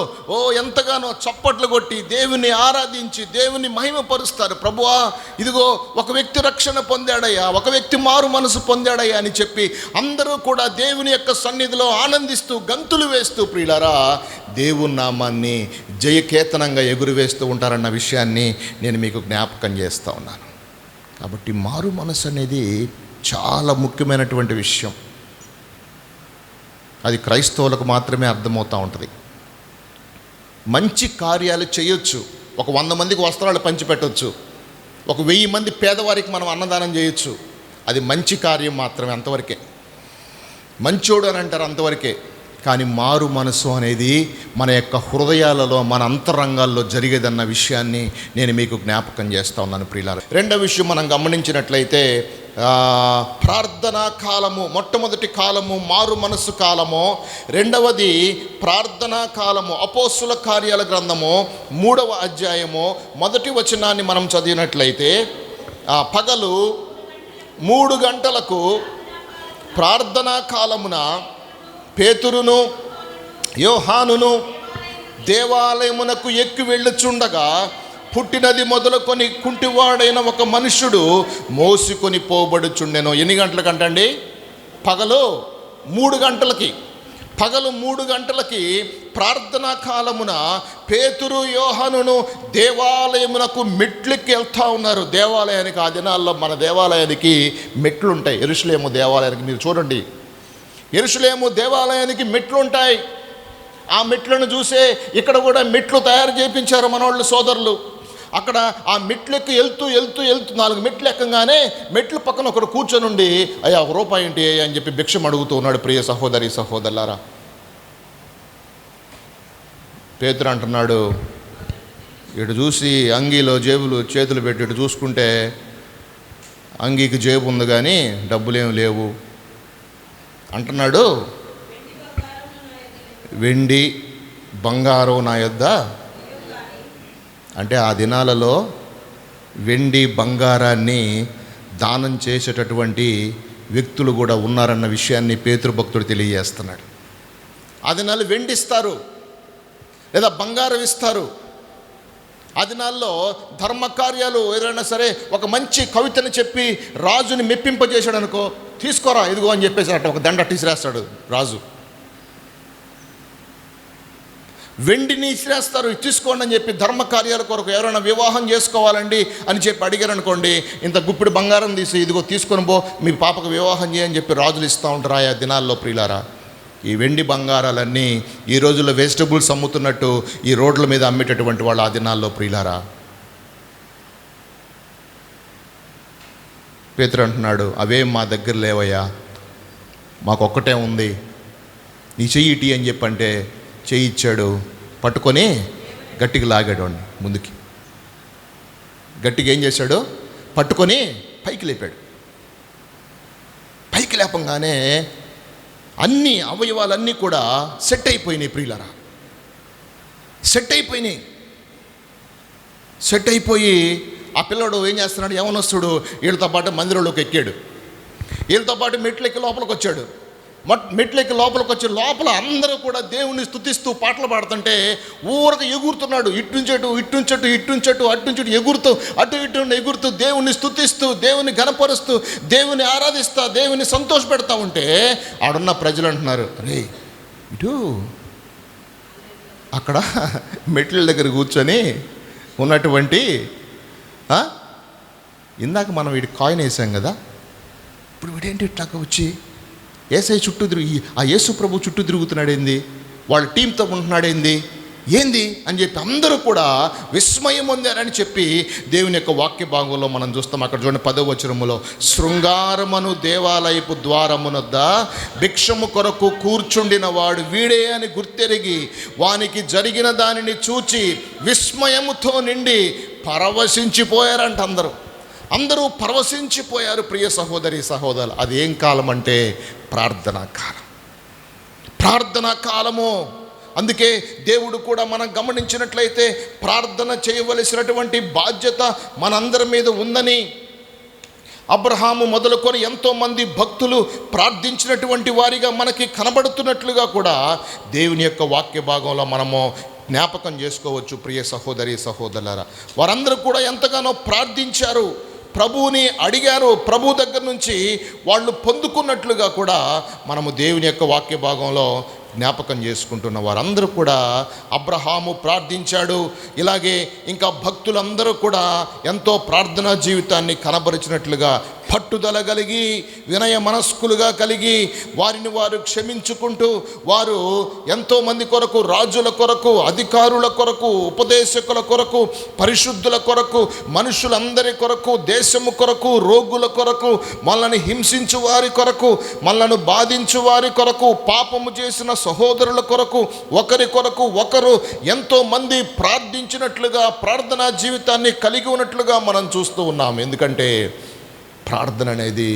ఎంతగానో చప్పట్లు కొట్టి దేవుని ఆరాధించి దేవుని మహిమపరుస్తారు. ప్రభువా, ఇదిగో ఒక వ్యక్తి రక్షణ పొందాడయ్యా, ఒక వ్యక్తి మారు మనసు పొందాడయ్యా అని చెప్పి అందరూ కూడా దేవుని యొక్క సన్నిధిలో ఆనందిస్తూ గంతులు వేస్తూ ప్రియులారా దేవుని నామాన్ని జయకేతనంగా ఎగురువేస్తూ ఉంటారన్న విషయాన్ని నేను మీకు జ్ఞాపకం చేస్తూ ఉన్నాను. కాబట్టి మారు మనసు అనేది చాలా ముఖ్యమైనటువంటి విషయం. అది క్రైస్తవులకు మాత్రమే అర్థమవుతూ ఉంటుంది. మంచి కార్యాలు చేయొచ్చు, ఒక 100 మందికి వస్త్రాలు పంచిపెట్టవచ్చు, ఒక 1000 మంది పేదవారికి మనం అన్నదానం చేయొచ్చు. అది మంచి కార్యం మాత్రమే, అంతవరకే. మంచోడు అని అంటారు, అంతవరకే. కానీ మారు మనసు అనేది మన యొక్క హృదయాలలో, మన అంతరంగాల్లో జరిగేదన్న విషయాన్ని నేను మీకు జ్ఞాపకం చేస్తూ ఉన్నాను ప్రియులారా. రెండవ విషయం మనం గమనించినట్లయితే ప్రార్థనా కాలము. మొట్టమొదటి కాలము మారు మనసు కాలము, రెండవది ప్రార్థనా కాలము. అపోస్తుల కార్యాల గ్రంథము 3వ అధ్యాయము 1వ వచనాన్ని మనం చదివినట్లయితే, పగలు 3 గంటలకు ప్రార్థనా కాలమున పేతురును యోహానును దేవాలయమునకు ఎక్కి వెళ్ళుచుండగా పుట్టినది మొదలుకొని కుంటివాడైన ఒక మనుష్యుడు మోసుకొని పోబడుచుండెను. ఎన్ని గంటలకంటండి? పగలు 3 గంటలకి. పగలు 3 గంటలకి ప్రార్థనా కాలమున పేతురు యోహానును దేవాలయమునకు మెట్లెక్కి వెళ్తూ ఉన్నారు. దేవాలయానికి ఆ దినాల్లో మన దేవాలయానికి మెట్లు ఉంటాయి. యెరూషలేము దేవాలయానికి మీరు చూడండి, యెరూషలేము దేవాలయానికి మెట్లు ఉంటాయి. ఆ మెట్లను చూసే ఇక్కడ కూడా మెట్లు తయారు చేయించారు మనోళ్ళు సోదరులు. అక్కడ ఆ మెట్లెక్కి వెళ్తూ 4 మెట్లు ఎక్కగానే మెట్లు పక్కన ఒకడు కూర్చొని ఉండి, అయ్యా 1 రూపాయి ఏంటి అని చెప్పి భిక్షం అడుగుతూ ఉన్నాడు. ప్రియ సహోదరి సహోదరులారా, పేతురు అంటున్నాడు, ఇటు చూసి అంగీలో జేబులు చేతులు పెట్టి ఇటు చూసుకుంటే అంగీకి జేబు ఉంది కానీ డబ్బులేం లేవు అంటున్నాడు. వెండి బంగారం నా యొద్ద, అంటే ఆ దినాలలో వెండి బంగారాన్ని దానం చేసేటటువంటి వ్యక్తులు కూడా ఉన్నారన్న విషయాన్ని పేతురు భక్తుడు తెలియజేస్తున్నాడు. ఆ దినాలు వెండి ఇస్తారు లేదా బంగారం ఇస్తారు. ఆ దినాల్లో ధర్మకార్యాలు ఏదైనా సరే, ఒక మంచి కవితను చెప్పి రాజుని మెప్పింపజేశాడు అనుకో, తీసుకోరా ఇదిగో అని చెప్పేసి ఒక దండ తీసిరేస్తాడు రాజు. వెండిని ఇసిరేస్తారు, తీసుకోండి అని చెప్పి ధర్మ కార్యాల కొరకు ఎవరైనా వివాహం చేసుకోవాలండి అని చెప్పి అడిగారు అనుకోండి, ఇంత గుప్పిడి బంగారం తీసి ఇదిగో తీసుకొని పో, మీ పాపకు వివాహం చేయని చెప్పి రాజులు ఇస్తూ ఉంటారు ఆ దినాల్లో. ప్రియులారా, ఈ వెండి బంగారాలన్నీ ఈ రోజుల్లో వెజిటబుల్స్ అమ్ముతున్నట్టు ఈ రోడ్ల మీద అమ్మేటటువంటి వాళ్ళు ఆ దినాల్లో. ప్రియులారా, పేతురు అంటున్నాడు, అవేం మా దగ్గర లేవయ్యా, మాకొక్కటే ఉంది, నీ చెయ్యి ఇటీ అని చెప్పంటే చెయ్యి ఇచ్చాడు. పట్టుకొని గట్టిగా లాగాడు వాడిని ముందుకి. గట్టిగా ఏం చేశాడు? పట్టుకొని పైకి లేపాడు. పైకి లేపంగానే అన్ని అవయవాలన్నీ కూడా సెట్ అయిపోయినాయి. ప్రియులరా, సెట్ అయిపోయి ఆ పిల్లడు ఏం చేస్తున్నాడు? యవనస్తుడు వీళ్ళతో పాటు మందిరంలోకి ఎక్కాడు. వీళ్ళతో పాటు మెట్లెక్కి లోపలికి వచ్చాడు. మెట్లెక్కి లోపలికి వచ్చి లోపల అందరూ కూడా దేవుణ్ణి స్తుతిస్తూ పాటలు పాడుతుంటే ఊరికి ఎగురుతున్నాడు. ఇట్టుంచటు ఎగురుతూ అటు ఇటు ఎగురుతూ దేవుణ్ణి స్తుతిస్తూ, దేవుని ఘనపరుస్తూ, దేవుని ఆరాధిస్తా, దేవుని సంతోషపెడతా ఉంటే ఆడున్న ప్రజలు అంటున్నారు, రే ఇటు అక్కడ మెట్ల దగ్గర కూర్చొని ఉన్నటువంటి ఇందాక మనం వీడి కాయిన్ వేసాం కదా, ఇప్పుడు వీడేంటి ఇట్లాగా వచ్చి ఏసై చుట్టూ తిరిగి ఆ యేసు ప్రభు చుట్టూ తిరుగుతున్నాడేంది, వాళ్ళ టీంతో ఉంటున్నాడేంది, ఏంది అని చెప్పి అందరూ కూడా విస్మయం పొందారని చెప్పి దేవుని యొక్క వాక్య భాగంలో మనం చూస్తాం. అక్కడ చూడండి 10వ వచనములో, శృంగారమును దేవాలయపు ద్వారమునొద్ద భిక్షము కొరకు కూర్చుండిన వాడు వీడే అని గుర్తెరిగి వానికి జరిగిన దానిని చూచి విస్మయముతో నిండి పరవశించిపోయారంట. అందరూ పరవశించిపోయారు. ప్రియ సహోదరి సహోదరులు, అది ఏం కాలం అంటే ప్రార్థనా కాలము. అందుకే దేవుడు కూడా మనం గమనించినట్లయితే ప్రార్థన చేయవలసినటువంటి బాధ్యత మనందరి మీద ఉందని, అబ్రహాము మొదలుకొని ఎంతోమంది భక్తులు ప్రార్థించినటువంటి వారిగా మనకి కనబడుతున్నట్లుగా కూడా దేవుని యొక్క వాక్య భాగంలో మనము జ్ఞాపకం చేసుకోవచ్చు. ప్రియ సహోదరి సహోదరులారా, వారందరూ కూడా ఎంతగానో ప్రార్థించారు, ప్రభువుని అడిగారు, ప్రభు దగ్గర నుంచి వాళ్ళు పొందుకున్నట్లుగా కూడా మనము దేవుని యొక్క వాక్య భాగంలో జ్ఞాపకం చేసుకుంటున్న వారందరూ కూడా అబ్రహాము ప్రార్థించాడు. ఇలాగే ఇంకా భక్తులందరూ కూడా ఎంతో ప్రార్థనా జీవితాన్ని కనబరిచినట్లుగా పట్టుదల కలిగి, వినయ మనస్కులుగా కలిగి, వారిని వారు క్షమించుకుంటూ, వారు ఎంతోమంది కొరకు, రాజుల కొరకు, అధికారుల కొరకు, ఉపదేశకుల కొరకు, పరిశుద్ధుల కొరకు, మనుషులందరి కొరకు, దేశము కొరకు, రోగుల కొరకు, మనల్ని హింసించు వారి కొరకు, మనల్ని బాధించు వారి కొరకు, పాపము చేసిన సహోదరుల కొరకు, ఒకరి కొరకు ఒకరు ఎంతోమంది ప్రార్థించినట్లుగా, ప్రార్థనా జీవితాన్ని కలిగి ఉన్నట్లుగా మనం చూస్తూ ఉన్నాం. ఎందుకంటే ప్రార్థన అనేది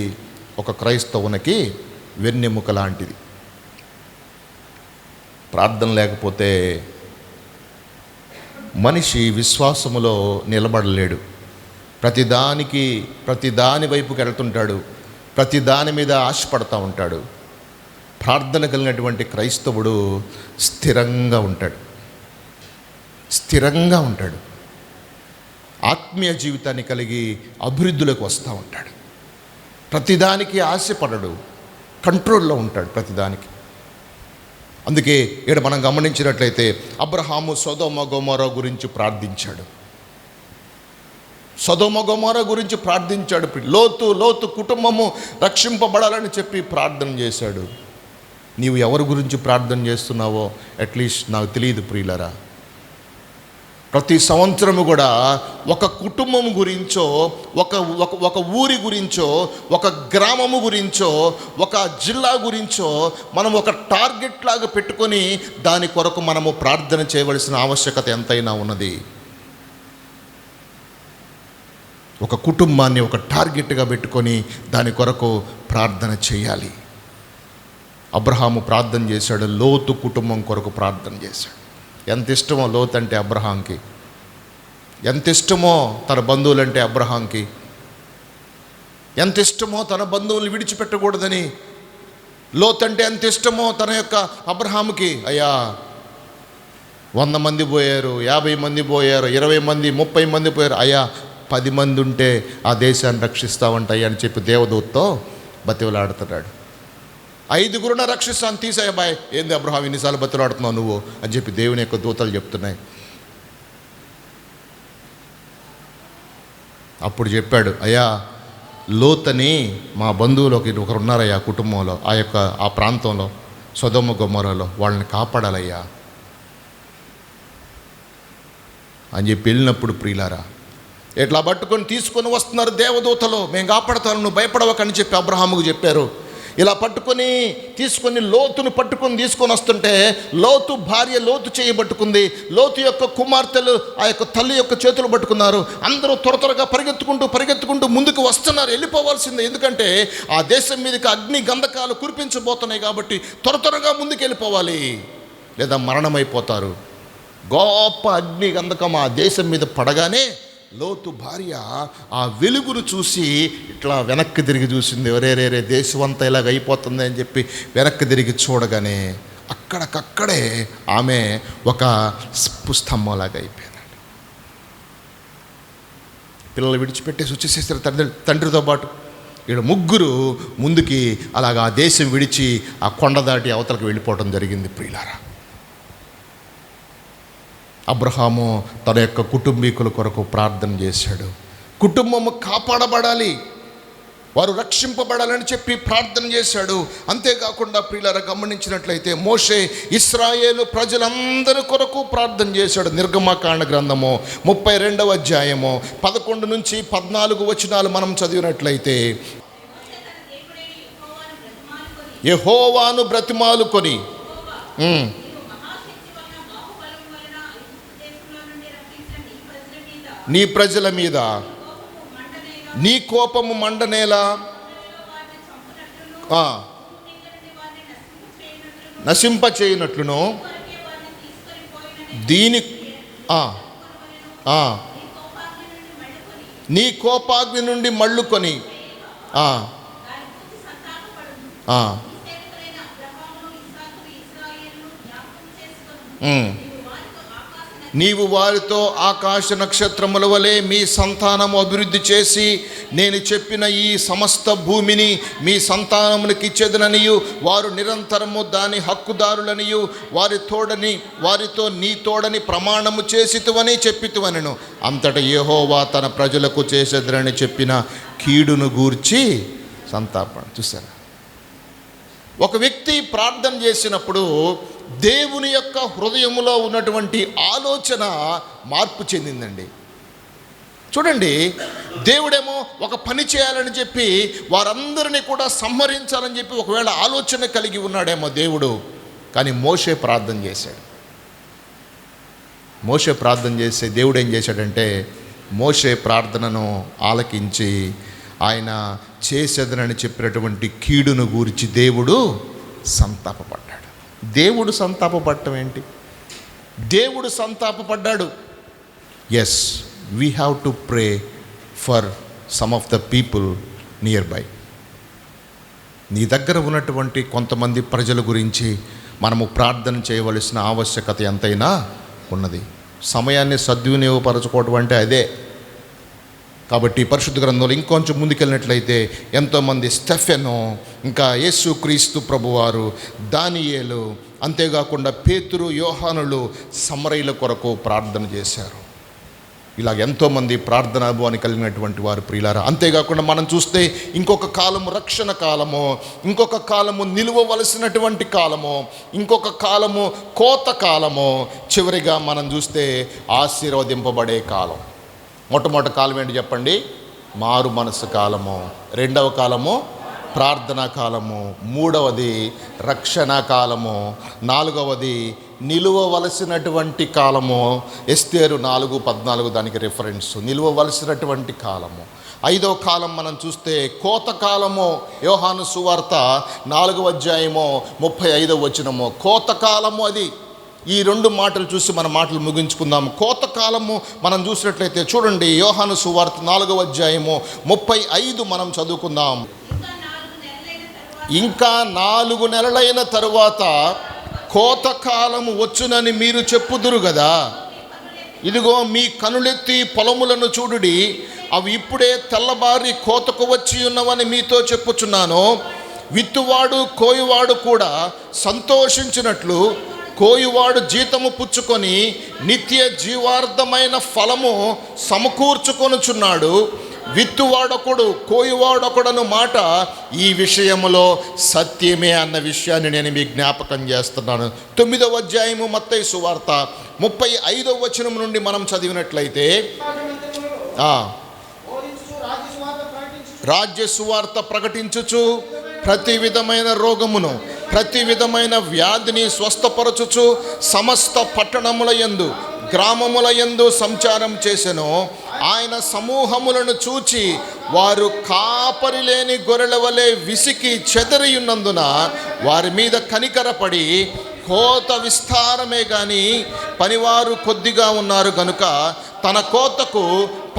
ఒక క్రైస్తవునికి వెన్నెముక లాంటిది. ప్రార్థన లేకపోతే మనిషి విశ్వాసములో నిలబడలేడు. ప్రతిదాని వైపుకి వెళ్తుంటాడు, ప్రతిదాని మీద ఆశపడతా ఉంటాడు. ప్రార్థన కలిగినటువంటి క్రైస్తవుడు స్థిరంగా ఉంటాడు. ఆత్మీయ జీవితాన్ని కలిగి అభివృద్ధిలోకి వస్తూ ఉంటాడు. ప్రతిదానికి ఆశపడడు, కంట్రోల్లో ఉంటాడు ప్రతిదానికి. అందుకే ఇక్కడ మనం గమనించినట్లయితే అబ్రహాము సొదొమ గొమొర గురించి ప్రార్థించాడు. లోతు కుటుంబము రక్షింపబడాలని చెప్పి ప్రార్థన చేశాడు. నీవు ఎవరి గురించి ప్రార్థన చేస్తున్నావో అట్లీస్ట్ నాకు తెలియదు ప్రియులరా. ప్రతి సంవత్సరము కూడా ఒక కుటుంబం గురించో, ఒక ఊరి గురించో, ఒక గ్రామము గురించో, ఒక జిల్లా గురించో మనం ఒక టార్గెట్ లాగా పెట్టుకొని దాని కొరకు మనము ప్రార్థన చేయవలసిన ఆవశ్యకత ఎంతైనా ఉన్నది. ఒక కుటుంబాన్ని ఒక టార్గెట్గా పెట్టుకొని దాని కొరకు ప్రార్థన చేయాలి. అబ్రహాము ప్రార్థన చేశాడు, లోతు కుటుంబం కొరకు ప్రార్థన చేశాడు. ఎంత ఇష్టమో లోతు అంటే అబ్రహాంకి, ఎంత ఇష్టమో తన బంధువులంటే అబ్రహాంకి, ఎంత ఇష్టమో తన బంధువుల్ని విడిచిపెట్టకూడదని లోతు అంటే ఎంత ఇష్టమో తన యొక్క అబ్రహాముకి. అయ్యా 100 మంది పోయారు, 50 మంది పోయారు, 20 మంది, 30 మంది పోయారు, అయ్యా 10 మంది ఉంటే ఆ దేశాన్ని రక్షిస్తావంట అయ్యా అని చెప్పి దేవదూతతో బతివలాడుతున్నాడు. 5 రక్షిస్తాను, తీసాయి బాయ్. ఏంది అబ్రహాం ఎన్నిసార్లు బతులాడుతున్నావు నువ్వు అని చెప్పి దేవుని యొక్క దూతలు చెప్తున్నాయి. అప్పుడు చెప్పాడు, అయ్యా లోతని మా బంధువులు ఒకరు ఉన్నారయ్యా కుటుంబంలో, ఆ ప్రాంతంలో సొదొమ గొమొర్రాలో, వాళ్ళని కాపాడాలయ్యా అని చెప్పి వెళ్ళినప్పుడు ప్రియులారా ఎట్లా పట్టుకొని తీసుకొని వస్తున్నారు దేవదూతలు. మేము కాపాడతాను, నువ్వు భయపడవకని చెప్పి అబ్రహాముకు చెప్పారు. ఇలా తీసుకొని లోతును తీసుకొని వస్తుంటే లోతు భార్య లోతు చేయి పట్టుకుంది. లోతు యొక్క కుమార్తెలు ఆ యొక్క తల్లి యొక్క చేతులు పట్టుకున్నారు. అందరూ త్వరగా పరిగెత్తుకుంటూ ముందుకు వస్తున్నారు. వెళ్ళిపోవాల్సిందే, ఎందుకంటే ఆ దేశం మీదకి అగ్ని గంధకాలు కురిపించబోతున్నాయి కాబట్టి త్వరగా ముందుకు వెళ్ళిపోవాలి, లేదా మరణమైపోతారు. గొప్ప అగ్ని గంధకం ఆ దేశం మీద పడగానే లోతు భార్య ఆ వెలుగును చూసి ఇట్లా వెనక్కి తిరిగి చూసింది. రే దేశం అంతా ఇలాగ అయిపోతుంది అని చెప్పి వెనక్కి తిరిగి చూడగానే అక్కడికక్కడే ఆమె ఒక స్తంభంలాగా అయిపోయిందండి. పిల్లలు విడిచిపెట్టేసి వచ్చేసేసారు తండ్రితో పాటు. ఇక్కడ ముగ్గురు ముందుకి అలాగా ఆ దేశం విడిచి ఆ కొండ దాటి అవతలకు వెళ్ళిపోవడం జరిగింది. ప్రియులారా, అబ్రహాము తన యొక్క కుటుంబీకుల కొరకు ప్రార్థన చేశాడు. కుటుంబము కాపాడబడాలి, వారు రక్షింపబడాలని చెప్పి ప్రార్థన చేశాడు. అంతేకాకుండా ప్రియులారా గమనించినట్లయితే మోషే ఇశ్రాయేలు ప్రజలందరి కొరకు ప్రార్థన చేశాడు. నిర్గమకాండ గ్రంథము 32వ అధ్యాయము 11 నుంచి 14 వచనాలు మనం చదివినట్లయితే, యెహోవాను బ్రతిమాలుకొని నీ ప్రజల మీద నీ కోపము మండనేలా, నశింపచేయునట్లును నీ కోపాగ్ని నుండి మళ్ళుకొని నీవు వారితో ఆకాశ నక్షత్రముల వలె మీ సంతానము అభివృద్ధి చేసి నేను చెప్పిన ఈ సమస్త భూమిని మీ సంతానమునికి ఇచ్చేదననియు వారు నిరంతరము దాని హక్కుదారులనియు వారితో నీ తోడని ప్రమాణము చేసితువని చెప్పితువనెను. అంతటా యెహోవా తన ప్రజలకు చేసేదనని చెప్పిన కీడును గూర్చి సంతాపం. చూసారా, ఒక వ్యక్తి ప్రార్థన చేసినప్పుడు దేవుని యొక్క హృదయములో ఉన్నటువంటి ఆలోచన మార్పు చెందిందండి. చూడండి, దేవుడేమో ఒక పని చేయాలని చెప్పి వారందరినీ కూడా సంహరించాలని చెప్పి ఒకవేళ ఆలోచన కలిగి ఉన్నాడేమో దేవుడు. కానీ మోషే ప్రార్థన చేశాడు. మోషే ప్రార్థన చేస్తే దేవుడు ఏం చేశాడంటే మోషే ప్రార్థనను ఆలకించి ఆయన చేసేదనని చెప్పినటువంటి కీడును గూర్చి దేవుడు సంతాపపడ్డాడు. దేవుడు సంతాపపడటం ఏంటి? దేవుడు సంతాపపడ్డాడు. Yes, we have to pray for some of the people nearby. నీ దగ్గర ఉన్నటువంటి కొంతమంది ప్రజల గురించి మనము ప్రార్థన చేయవలసిన ఆవశ్యకత ఎంతైనా ఉన్నది. సమయాన్ని సద్వినియోగపరచుకోవడం అంటే అదే. కాబట్టి పరిశుద్ధ గ్రంథంలో ఇంకొంచెం ముందుకెళ్ళినట్లయితే ఎంతోమంది స్టెఫెను, ఇంకా యేసుక్రీస్తు ప్రభువారు, దానియేలు, అంతేకాకుండా పేతురు, యోహానులు సమరయుల కొరకు ప్రార్థన చేశారు. ఇలా ఎంతోమంది ప్రార్థన అనుభవాన్ని కలిగినటువంటి వారు ప్రియులారా. అంతేకాకుండా మనం చూస్తే ఇంకొక కాలము రక్షణ కాలము, ఇంకొక కాలము నిలువవలసినటువంటి కాలము, ఇంకొక కాలము కోత కాలము, చివరిగా మనం చూస్తే ఆశీర్వదింపబడే కాలం. మొట్టమొదటి కాలం ఏంటి చెప్పండి? మారు మనసు కాలము. రెండవ కాలము ప్రార్థనా కాలము. మూడవది రక్షణ కాలము. నాలుగవది నిలువవలసినటువంటి కాలము. ఎస్తేరు 4:14 దానికి రిఫరెన్స్, నిలువవలసినటువంటి కాలము. ఐదవ కాలం మనం చూస్తే కోత కాలము. యోహాను సువార్త 4వ అధ్యాయము 35వ వచనము. కోత కాలము అది. ఈ రెండు మాటలు చూసి మన మాటలు ముగించుకుందాం. కోతకాలము మనం చూసినట్లయితే చూడండి, యోహాను సువార్త 4వ అధ్యాయము 35 మనం చదువుకుందాం. ఇంకా 4 నెలలైన తరువాత కోతకాలము వచ్చునని మీరు చెప్పుదురు కదా. ఇదిగో మీ కనులెత్తి పొలములను చూడుడి, అవి ఇప్పుడే తెల్లబారి కోతకు వచ్చి ఉన్నవని మీతో చెప్పుచున్నాను. విత్తువాడు కోయువాడు కూడా సంతోషించినట్లు కోయువాడు జీతము పుచ్చుకొని నిత్య జీవార్థమైన ఫలము సమకూర్చుకొనుచున్నాడు. విత్తువాడొకడు కోయువాడొకడను మాట ఈ విషయములో సత్యమే అన్న విషయాన్ని నేను మీకు జ్ఞాపకం చేస్తున్నాను. 9వ అధ్యాయము మత్తయి సువార్త 35వ వచనం నుండి మనం చదివినట్లయితే, రాజ్య సువార్త ప్రకటించుచు ప్రతి విధమైన రోగమును ప్రతి విధమైన వ్యాధిని స్వస్థపరచుచు సమస్త పట్టణముల యందు గ్రామముల యందు సంచారం చేసెను. ఆయన సమూహములను చూచి వారు కాపరి లేని గొర్రెల వలె విసికి చెదరియున్నందున వారి మీద కనికరపడి, కోత విస్తారమే గాని పనివారు కొద్దిగా ఉన్నారు గనుక తన కోతకు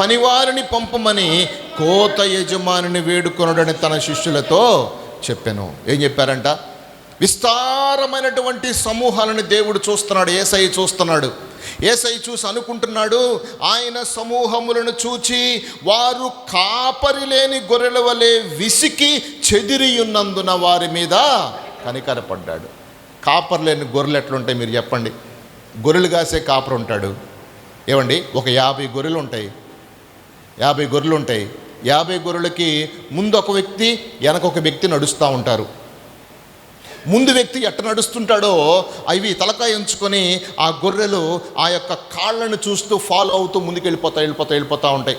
పనివారిని పంపమని కోత యజమానిని వేడుకొనుడని తన శిష్యులతో చెప్పాను. ఏం చెప్పారంట? విస్తారమైనటువంటి సమూహాలను దేవుడు చూస్తున్నాడు, యేసయ్య చూస్తున్నాడు. యేసయ్య చూసి అనుకుంటున్నాడు, ఆయన సమూహములను చూచి వారు కాపరి లేని గొర్రెల వలె విసికి చెదిరియున్నందున వారి మీద కనికరపడ్డాడు. కాపరి లేని గొర్రెలు ఎట్లుంటాయి మీరు చెప్పండి? గొర్రెలు కాసే కాపరు ఉంటాడు. ఏమండి, ఒక 50 గొర్రెలు ఉంటాయి. 50 గొర్రెలు ఉంటాయి. 50 గొర్రెలకి ముందు ఒక వ్యక్తి, వెనక ఒక వ్యక్తి నడుస్తూ ఉంటారు. ముందు వ్యక్తి ఎట్ట నడుస్తుంటాడో అవి తలకాయ ఉంచుకొని ఆ గొర్రెలు ఆ యొక్క కాళ్ళను చూస్తూ ఫాలో అవుతూ ముందుకు వెళ్ళిపోతూ ఉంటాయి.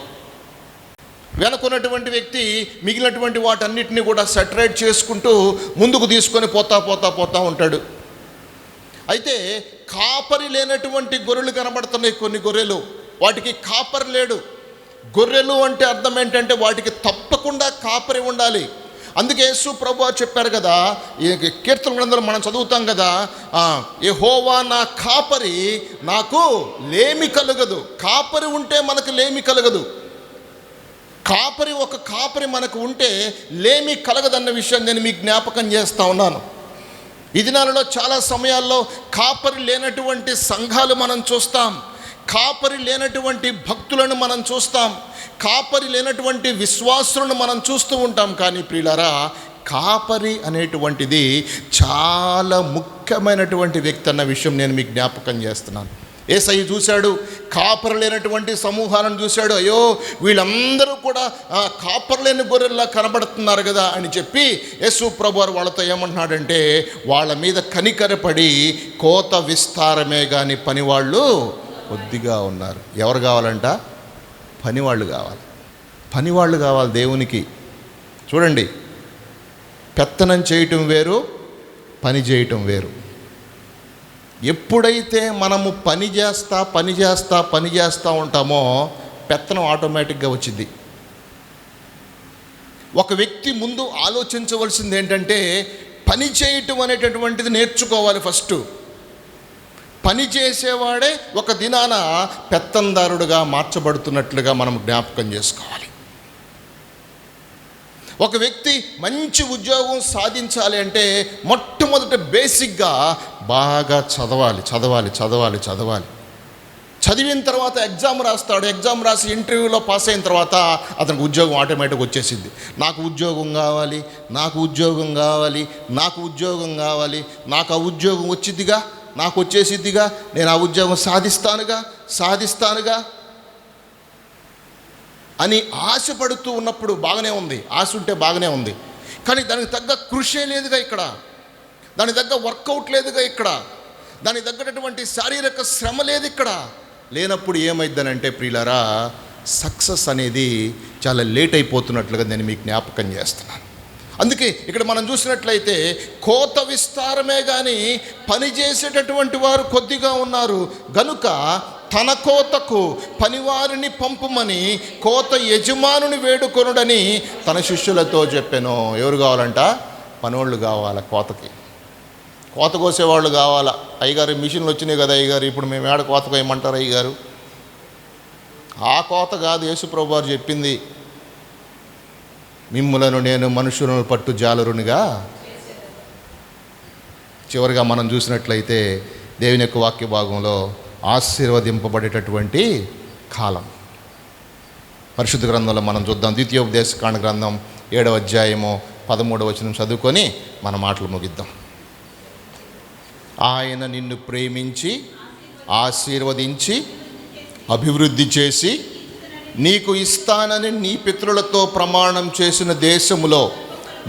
వెనుకున్నటువంటి వ్యక్తి మిగిలినటువంటి వాటన్నిటిని కూడా సెటరేట్ చేసుకుంటూ ముందుకు తీసుకొని పోతా ఉంటాడు. అయితే కాపరి లేనటువంటి గొర్రెలు కనబడుతున్నాయి. కొన్ని గొర్రెలు, వాటికి కాపరి లేడు. గొర్రెలు అంటే అర్థం ఏంటంటే వాటికి తప్పకుండా కాపరి ఉండాలి. అందుకే యేసు ప్రభువు చెప్పారు కదా, ఈ కీర్తన గ్రంథంలో మనం చదువుతాం కదా, యెహోవా నా కాపరి, నాకు లేమి కలగదు. కాపరి ఉంటే మనకు లేమి కలగదు. ఒక కాపరి మనకు ఉంటే లేమి కలగదన్న విషయం నేను మీకు జ్ఞాపకం చేస్తూ ఉన్నాను. ఈ దినాలలో చాలా సమయాల్లో కాపరి లేనటువంటి సంఘాలు మనం చూస్తాం. కాపరి లేనటువంటి భక్తులను మనం చూస్తాం. కాపరి లేనటువంటి విశ్వాసులను మనం చూస్తూ ఉంటాం. కానీ ప్రియులారా, కాపరి అనేటువంటిది చాలా ముఖ్యమైనటువంటి వ్యక్తి అన్న విషయం నేను మీకు జ్ఞాపకం చేస్తున్నాను. యేసయ్య చూశాడు, కాపరి లేనటువంటి సమూహాలను చూశాడు. అయ్యో, వీళ్ళందరూ కూడా కాపరి లేని గొర్రెల్లా కనబడుతున్నారు కదా అని చెప్పి యేసు ప్రభువారు వాళ్ళతో ఏమంటున్నాడంటే, వాళ్ళ మీద కనికరపడి కోత విస్తారమే కానీ పనివాళ్ళు కొద్దిగా ఉన్నారు. ఎవరు కావాలంట? పనివాళ్ళు కావాలి. పనివాళ్ళు కావాలి దేవునికి. చూడండి, పెత్తనం చేయటం వేరు, పని చేయటం వేరు. ఎప్పుడైతే మనము పని చేస్తా ఉంటామో పెత్తనం ఆటోమేటిక్గా వచ్చింది. ఒక వ్యక్తి ముందు ఆలోచించవలసింది ఏంటంటే, పని చేయటం అనేటటువంటిది నేర్చుకోవాలి. ఫస్ట్ పని చేసేవాడే ఒక దినాన పెత్తందారుడుగా మార్చబడుతున్నట్లుగా మనం జ్ఞాపకం చేసుకోవాలి. ఒక వ్యక్తి మంచి ఉద్యోగం సాధించాలి అంటే మొట్టమొదట బేసిక్గా బాగా చదవాలి. చదివిన తర్వాత ఎగ్జామ్ రాస్తాడు. ఎగ్జామ్ రాసి ఇంటర్వ్యూలో పాస్ అయిన తర్వాత అతనికి ఉద్యోగం ఆటోమేటిక్గా వచ్చేసింది. నాకు ఉద్యోగం కావాలి, నాకు ఆ ఉద్యోగం వచ్చిద్దిగా, నాకు వచ్చేసిద్దిగా, నేను ఆ ఉద్యోగం సాధిస్తానుగా అని ఆశపడుతూ ఉన్నప్పుడు బాగానే ఉంది. ఆశ ఉంటే బాగానే ఉంది. కానీ దానికి తగ్గ కృషే లేదుగా ఇక్కడ, దానికి తగ్గ వర్కౌట్ లేదుగా ఇక్కడ, దానికి తగ్గటువంటి శారీరక శ్రమ లేదు ఇక్కడ. లేనప్పుడు ఏమైందనంటే ప్రియులారా, సక్సెస్ అనేది చాలా లేట్ అయిపోతున్నట్లుగా నేను మీకు జ్ఞాపకం చేస్తున్నాను. అందుకే ఇక్కడ మనం చూసినట్లయితే కోత విస్తారమే కానీ పని చేసేటటువంటి వారు కొద్దిగా ఉన్నారు గనుక తన కోతకు పనివారిని పంపమని కోత యజమానుని వేడుకొనుడని తన శిష్యులతో చెప్పాను. ఎవరు కావాలంట? పనోళ్ళు కావాలి. కోత కోసేవాళ్ళు కావాలా. అయ్యగారు మిషన్లు వచ్చినాయి కదా అయ్యగారు, ఇప్పుడు మేము ఏడ కోత కోయమంటారు అయ్యగారు? ఆ కోత కాదు యేసు ప్రభువారు చెప్పింది. మిమ్ములను నేను మనుషులను పట్టు జాలరునిగా. చివరిగా మనం చూసినట్లయితే దేవుని యొక్క వాక్య భాగంలో ఆశీర్వదింపబడేటటువంటి కాలం పరిశుద్ధ గ్రంథంలో మనం చూద్దాం. ద్వితీయోపదేశకాండ గ్రంథం 7వ అధ్యాయము 13వ వచనం చదువుకొని మన మాటలు ముగిద్దాం. ఆయన నిన్ను ప్రేమించి ఆశీర్వదించి అభివృద్ధి చేసి నీకు ఇస్తానని నీ పితరులతో ప్రమాణం చేసిన దేశములో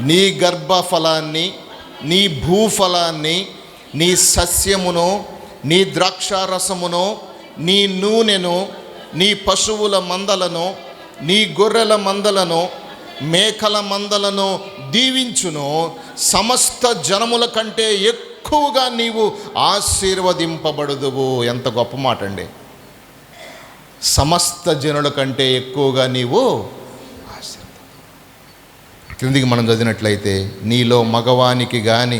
నీ గర్భఫలాన్ని, నీ భూఫలాన్ని, నీ సస్యమును, నీ ద్రాక్షారసమును, నీ నూనెను, నీ పశువుల మందలను, నీ గొర్రెల మందలను, మేకల మందలను దీవించును. సమస్త జనముల కంటే ఎక్కువగా నీవు ఆశీర్వదింపబడుదువు. ఎంత గొప్ప మాట అండి. సమస్త జనుల కంటే ఎక్కువగా నీవు క్రిందికి మనం చదివినట్లయితే, నీలో మగవానికి కానీ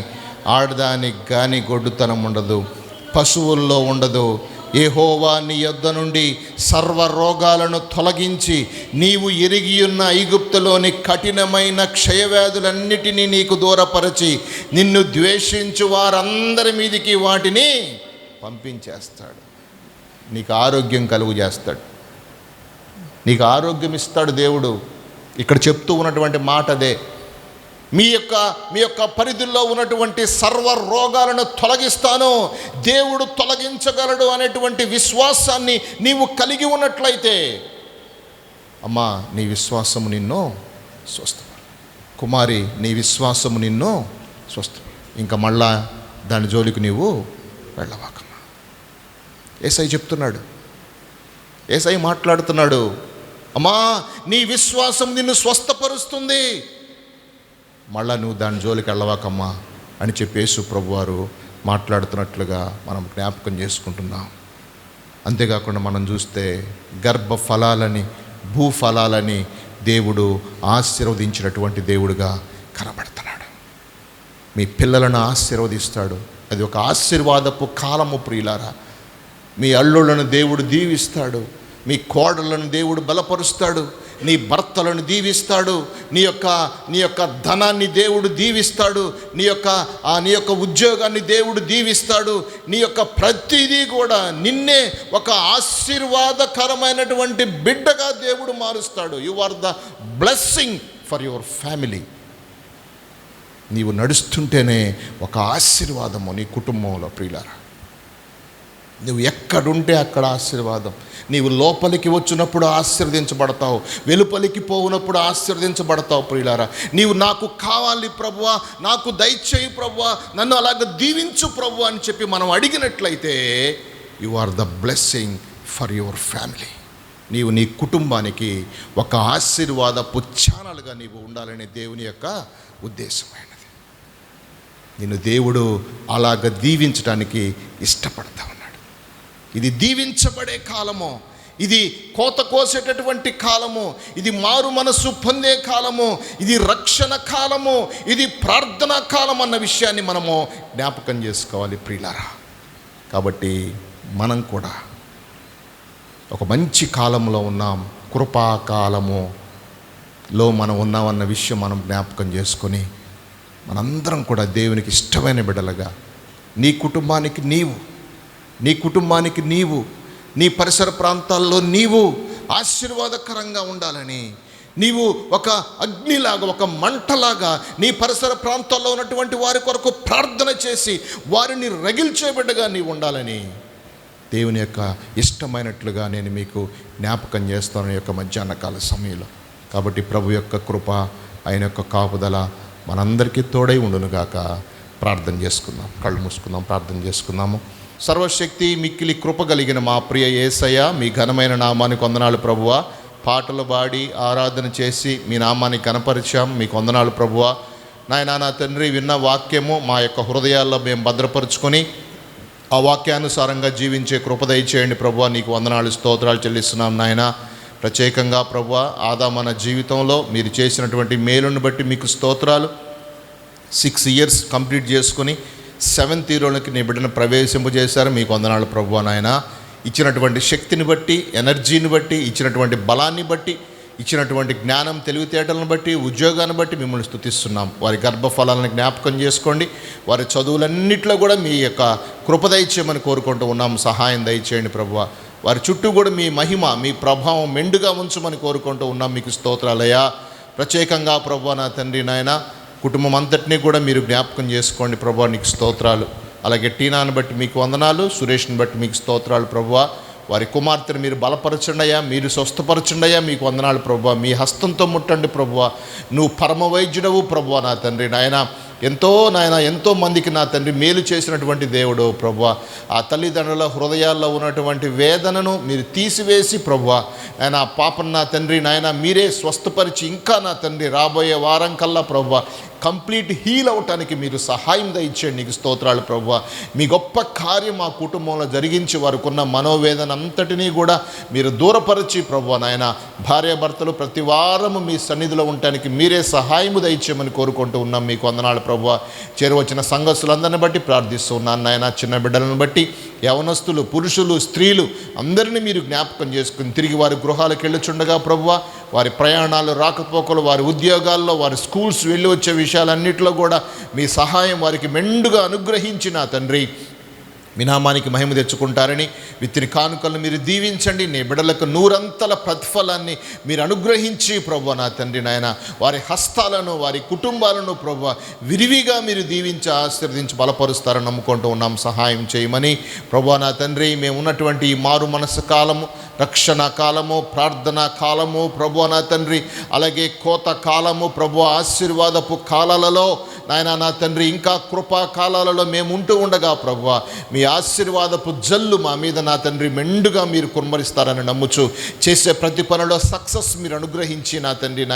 ఆడదానికి కానీ గొడ్డుతనం ఉండదు, పశువుల్లో ఉండదు. యెహోవా నీ యొద్ద నుండి సర్వ రోగాలను తొలగించి నీవు ఎరిగియున్న ఐగుప్తులోని కఠినమైన క్షయవ్యాధులన్నిటినీ నీకు దూరపరచి నిన్ను ద్వేషించు వారందరి మీదికి వాటిని పంపించేస్తాడు. నీకు ఆరోగ్యం కలుగు చేస్తాడు, నీకు ఆరోగ్యం ఇస్తాడు దేవుడు. ఇక్కడ చెప్తూ ఉన్నటువంటి మాట అదే. మీ యొక్క పరిధిలో ఉన్నటువంటి సర్వ రోగాలను తొలగిస్తాను, దేవుడు తొలగించగలడు అనేటువంటి విశ్వాసాన్ని నీవు కలిగి ఉన్నట్లయితే, అమ్మా నీ విశ్వాసము నిన్ను స్వస్థపడు. కుమారి నీ విశ్వాసము నిన్ను స్వస్థపడు. ఇంకా మళ్ళా దాని జోలికి నీవు వెళ్ళవాకమ్మా. యేసయ్య చెప్తున్నాడు, యేసయ్య మాట్లాడుతున్నాడు, అమ్మా నీ విశ్వాసం నిన్ను స్వస్థపరుస్తుంది, మళ్ళా నువ్వు దాని జోలికి వెళ్ళవాకమ్మా అని చెప్పి యేసు ప్రభువారు మాట్లాడుతున్నట్లుగా మనం జ్ఞాపకం చేసుకుంటున్నాం. అంతేకాకుండా మనం చూస్తే గర్భఫలాలని, భూఫలాలని దేవుడు ఆశీర్వదించినటువంటి దేవుడుగా కనబడుతున్నాడు. మీ పిల్లలను ఆశీర్వదిస్తాడు. అది ఒక ఆశీర్వాదపు కాలము ప్రియులారా. మీ అల్లుళ్ళను దేవుడు దీవిస్తాడు, మీ కోడళ్ళను దేవుడు బలపరుస్తాడు, నీ భర్తలను దీవిస్తాడు, నీ యొక్క ధనాన్ని దేవుడు దీవిస్తాడు, నీ యొక్క ఉద్యోగాన్ని దేవుడు దీవిస్తాడు. నీ యొక్క ప్రతిదీ కూడా నిన్నే ఒక ఆశీర్వాదకరమైనటువంటి బిడ్డగా దేవుడు మారుస్తాడు. You are the blessing for your family. నీవు నడుస్తుంటేనే ఒక ఆశీర్వాదము నీ కుటుంబంలో ప్రియులారా. నువ్వు ఎక్కడుంటే అక్కడ ఆశీర్వాదం. నీవు లోపలికి వచ్చినప్పుడు ఆశీర్వదించబడతావు, వెలుపలికి పోవునప్పుడు ఆశీర్వదించబడతావు ప్రియులారా. నీవు నాకు కావాలి ప్రభువా, నాకు దయచేయి ప్రభువా, నన్ను అలాగ దీవించు ప్రభువా అని చెప్పి మనం అడిగినట్లయితే you are the blessing for your family. నీవు నీ కుటుంబానికి ఒక ఆశీర్వాదపు ఛానల్గా నీవు ఉండాలనే దేవుని యొక్క ఉద్దేశమైనది. నిన్ను దేవుడు అలాగ దీవించడానికి ఇష్టపడతా ఉన్నాడు. ఇది దీవించబడే కాలము, ఇది కోత కోసేటటువంటి కాలము, ఇది మారు మనసు పొందే కాలము, ఇది రక్షణ కాలము, ఇది ప్రార్థనా కాలం అన్న విషయాన్ని మనము జ్ఞాపకం చేసుకోవాలి ప్రియులారా. కాబట్టి మనం కూడా ఒక మంచి కాలంలో ఉన్నాం, కృపాకాలములో మనం ఉన్నామన్న విషయం మనం జ్ఞాపకం చేసుకొని మనందరం కూడా దేవునికి ఇష్టమైన బిడ్డలుగా నీ కుటుంబానికి నీవు నీ పరిసర ప్రాంతాల్లో నీవు ఆశీర్వాదకరంగా ఉండాలని, నీవు ఒక అగ్నిలాగా, ఒక మంటలాగా నీ పరిసర ప్రాంతాల్లో ఉన్నటువంటి వారి కొరకు ప్రార్థన చేసి వారిని రగిల్చే బిడ్డగా నీవు ఉండాలని దేవుని యొక్క ఇష్టమైనట్లుగా నేను మీకు జ్ఞాపకం చేస్తాను ఈ యొక్క మధ్యాహ్న కాల సమయంలో. కాబట్టి ప్రభు యొక్క కృప, ఆయన యొక్క కాపుదల మనందరికీ తోడై ఉండునుగాక. ప్రార్థన చేసుకుందాం, కళ్ళు మూసుకుందాం, ప్రార్థన చేసుకుందాము. సర్వశక్తి మిక్కిలి కృప కలిగిన మా ప్రియ యేసయ్య, మీ ఘనమైన నామానికి వందనాలు ప్రభువా. పాటలు పాడి ఆరాధన చేసి మీ నామాన్ని కనపరిచాం, మీకు వందనాలు ప్రభువా. నాయనా నా తండ్రి, విన్న వాక్యము మా యొక్క హృదయాల్లో మేము భద్రపరుచుకొని ఆ వాక్యానుసారంగా జీవించే కృప దయచేయండి ప్రభువా. నీకు వందనాలు, స్తోత్రాలు చెల్లిస్తున్నాం నాయన. ప్రత్యేకంగా ప్రభువా, ఆదామన జీవితంలో మీరు చేసినటువంటి మేలును బట్టి మీకు స్తోత్రాలు. 6 years కంప్లీట్ చేసుకుని 7th yearలోకి నీ బిడ్డను ప్రవేశింపజేశారు, మీకు వందనాలు ప్రభువా నాయన. ఇచ్చినటువంటి శక్తిని బట్టి, ఎనర్జీని బట్టి, ఇచ్చినటువంటి బలాన్ని బట్టి, ఇచ్చినటువంటి జ్ఞానం, తెలివితేటలను బట్టి, ఉద్యోగాన్ని బట్టి మిమ్మల్ని స్తుతిస్తున్నాం. వారి గర్భఫలాలను జ్ఞాపకం చేసుకోండి, వారి చదువులన్నింటిలో కూడా మీ యొక్క కృప దయచేయమని కోరుకుంటూ ఉన్నాం. సహాయం దయచేయండి ప్రభువా. వారి చుట్టూ కూడా మీ మహిమ, మీ ప్రభావం మెండుగా ఉంచమని కోరుకుంటూ ఉన్నాం. మీకు స్తోత్రాలయ్యా. ప్రత్యేకంగా ప్రభువా నా తండ్రి నాయన, కుటుంబం అంతటినీ కూడా మీరు జ్ఞాపకం చేసుకోండి ప్రభువా. నీకు స్తోత్రాలు. అలాగే టీనాను బట్టి మీకు వందనాలు, సురేష్ని బట్టి మీకు స్తోత్రాలు ప్రభువా. వారి కుమార్తెను మీరు బలపరచండి అయ్యా, మీరు స్వస్థపరచండి అయ్యా. మీకు వందనాలు ప్రభువా. మీ హస్తంతో ముట్టండి ప్రభువా. నువ్వు పరమ వైద్యుడవు ప్రభువా నా తండ్రి. నాయన ఎంతో మందికి నా తండ్రి మేలు చేసినటువంటి దేవుడు ప్రభువా. ఆ తల్లిదండ్రుల హృదయాల్లో ఉన్నటువంటి వేదనను మీరు తీసివేసి ప్రభువా ఆయన ఆ పాపను నా తండ్రి మీరే స్వస్థపరిచి ఇంకా నా తండ్రి రాబోయే వారం కల్లా ప్రభువా కంప్లీట్ హీల్ అవటానికి మీరు సహాయం దయచేయండి. నీకు స్తోత్రాలు ప్రభువా. మీ గొప్ప కార్యం మా కుటుంబంలో జరిగించి వారికున్న మనోవేదన అంతటినీ కూడా మీరు దూరపరిచి ప్రభువా భార్యాభర్తలు ప్రతి వారము మీ సన్నిధిలో ఉండటానికి మీరే సహాయము దయచేయమని కోరుకుంటూ ఉన్నాం. మీకు వందనాలు ప్రభువా. చేరువచ్చిన సంఘస్థులందరిని బట్టి ప్రార్థిస్తూ ఉన్నాను చిన్న బిడ్డలను బట్టి యవనస్తులు, పురుషులు, స్త్రీలు అందరినీ మీరు జ్ఞాపకం చేసుకుని తిరిగి వారి గృహాలకు వెళ్ళుచుండగా ప్రభువా వారి ప్రయాణాలు, రాకపోకలు, వారి ఉద్యోగాల్లో, వారి స్కూల్స్ వెళ్ళి వచ్చే విషయాలన్నింటిలో కూడా మీ సహాయం వారికి మెండుగా అనుగ్రహించిన తండ్రి మీ నామానికి మహిమ తెచ్చుకుంటారని విత్తిని కానుకలను మీరు దీవించండి. నీ బిడ్డలకు నూరంతల ప్రతిఫలాన్ని మీరు అనుగ్రహించి ప్రభువా నా తండ్రి వారి హస్తాలను, వారి కుటుంబాలను ప్రభువా విరివిగా మీరు దీవించి ఆశీర్వదించి బలపరుస్తారని నమ్ముకుంటూ ఉన్నాం. సహాయం చేయమని ప్రభువా నా తండ్రి మేము ఉన్నటువంటి ఈ మారు మనసు కాలము, రక్షణ కాలము, ప్రార్థనా కాలము ప్రభువా నా తండ్రి, అలాగే కోత కాలము ప్రభువా ఆశీర్వాదపు కాలాలలో నా తండ్రి ఇంకా కృపా కాలాలలో మేము ఉంటూ ఉండగా ప్రభువా మీ ఆశీర్వాదపు జల్లు మా మీద నా తండ్రి మెండుగా మీరు కుమ్మరిస్తారని నమ్ముచు చేసే ప్రతి పనిలో సక్సెస్ మీరు అనుగ్రహించి నా తండ్రి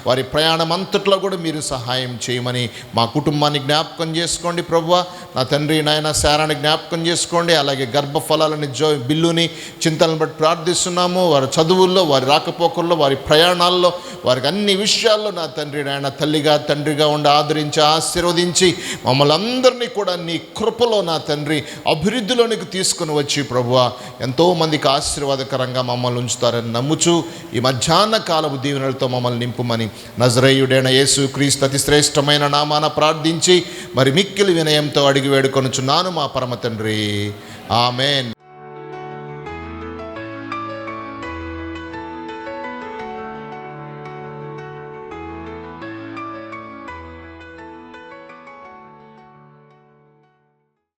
వారి ప్రయాణం అంతట్లో కూడా మీరు సహాయం చేయమని మా కుటుంబాన్ని జ్ఞాపకం చేసుకోండి ప్రభువా నా తండ్రి శారాన్ని జ్ఞాపకం చేసుకోండి. అలాగే గర్భఫలాలని బిల్లుని చింతలను బట్టి ప్రార్థిస్తున్నాము. వారి చదువుల్లో, వారి రాకపోకల్లో, వారి ప్రయాణాల్లో, వారికి అన్ని విషయాల్లో నా తండ్రి తల్లిగా తండ్రిగా ఉండి ఆదరించి ఆశీర్వదించి మమ్మల్ని అందరినీ కూడా నీ కృపలో నా తండ్రి అభివృద్ధిలోనికి తీసుకుని వచ్చి ప్రభువా ఎంతోమందికి ఆశీర్వాదకరంగా మమ్మల్ని ఉంచుతారని నమ్ముచు ఈ మధ్యాహ్న కాలపు దీవెనలతో మమ్మల్ని నింపుమని నజరేయుడైన యేసు క్రీస్తు అతి శ్రేష్టమైన నామాన ప్రార్థించి మరి మిక్కిలి వినయంతో అడిగి వేడుకొనుచున్నాను మా పరమ తండ్రి. ఆమెన్.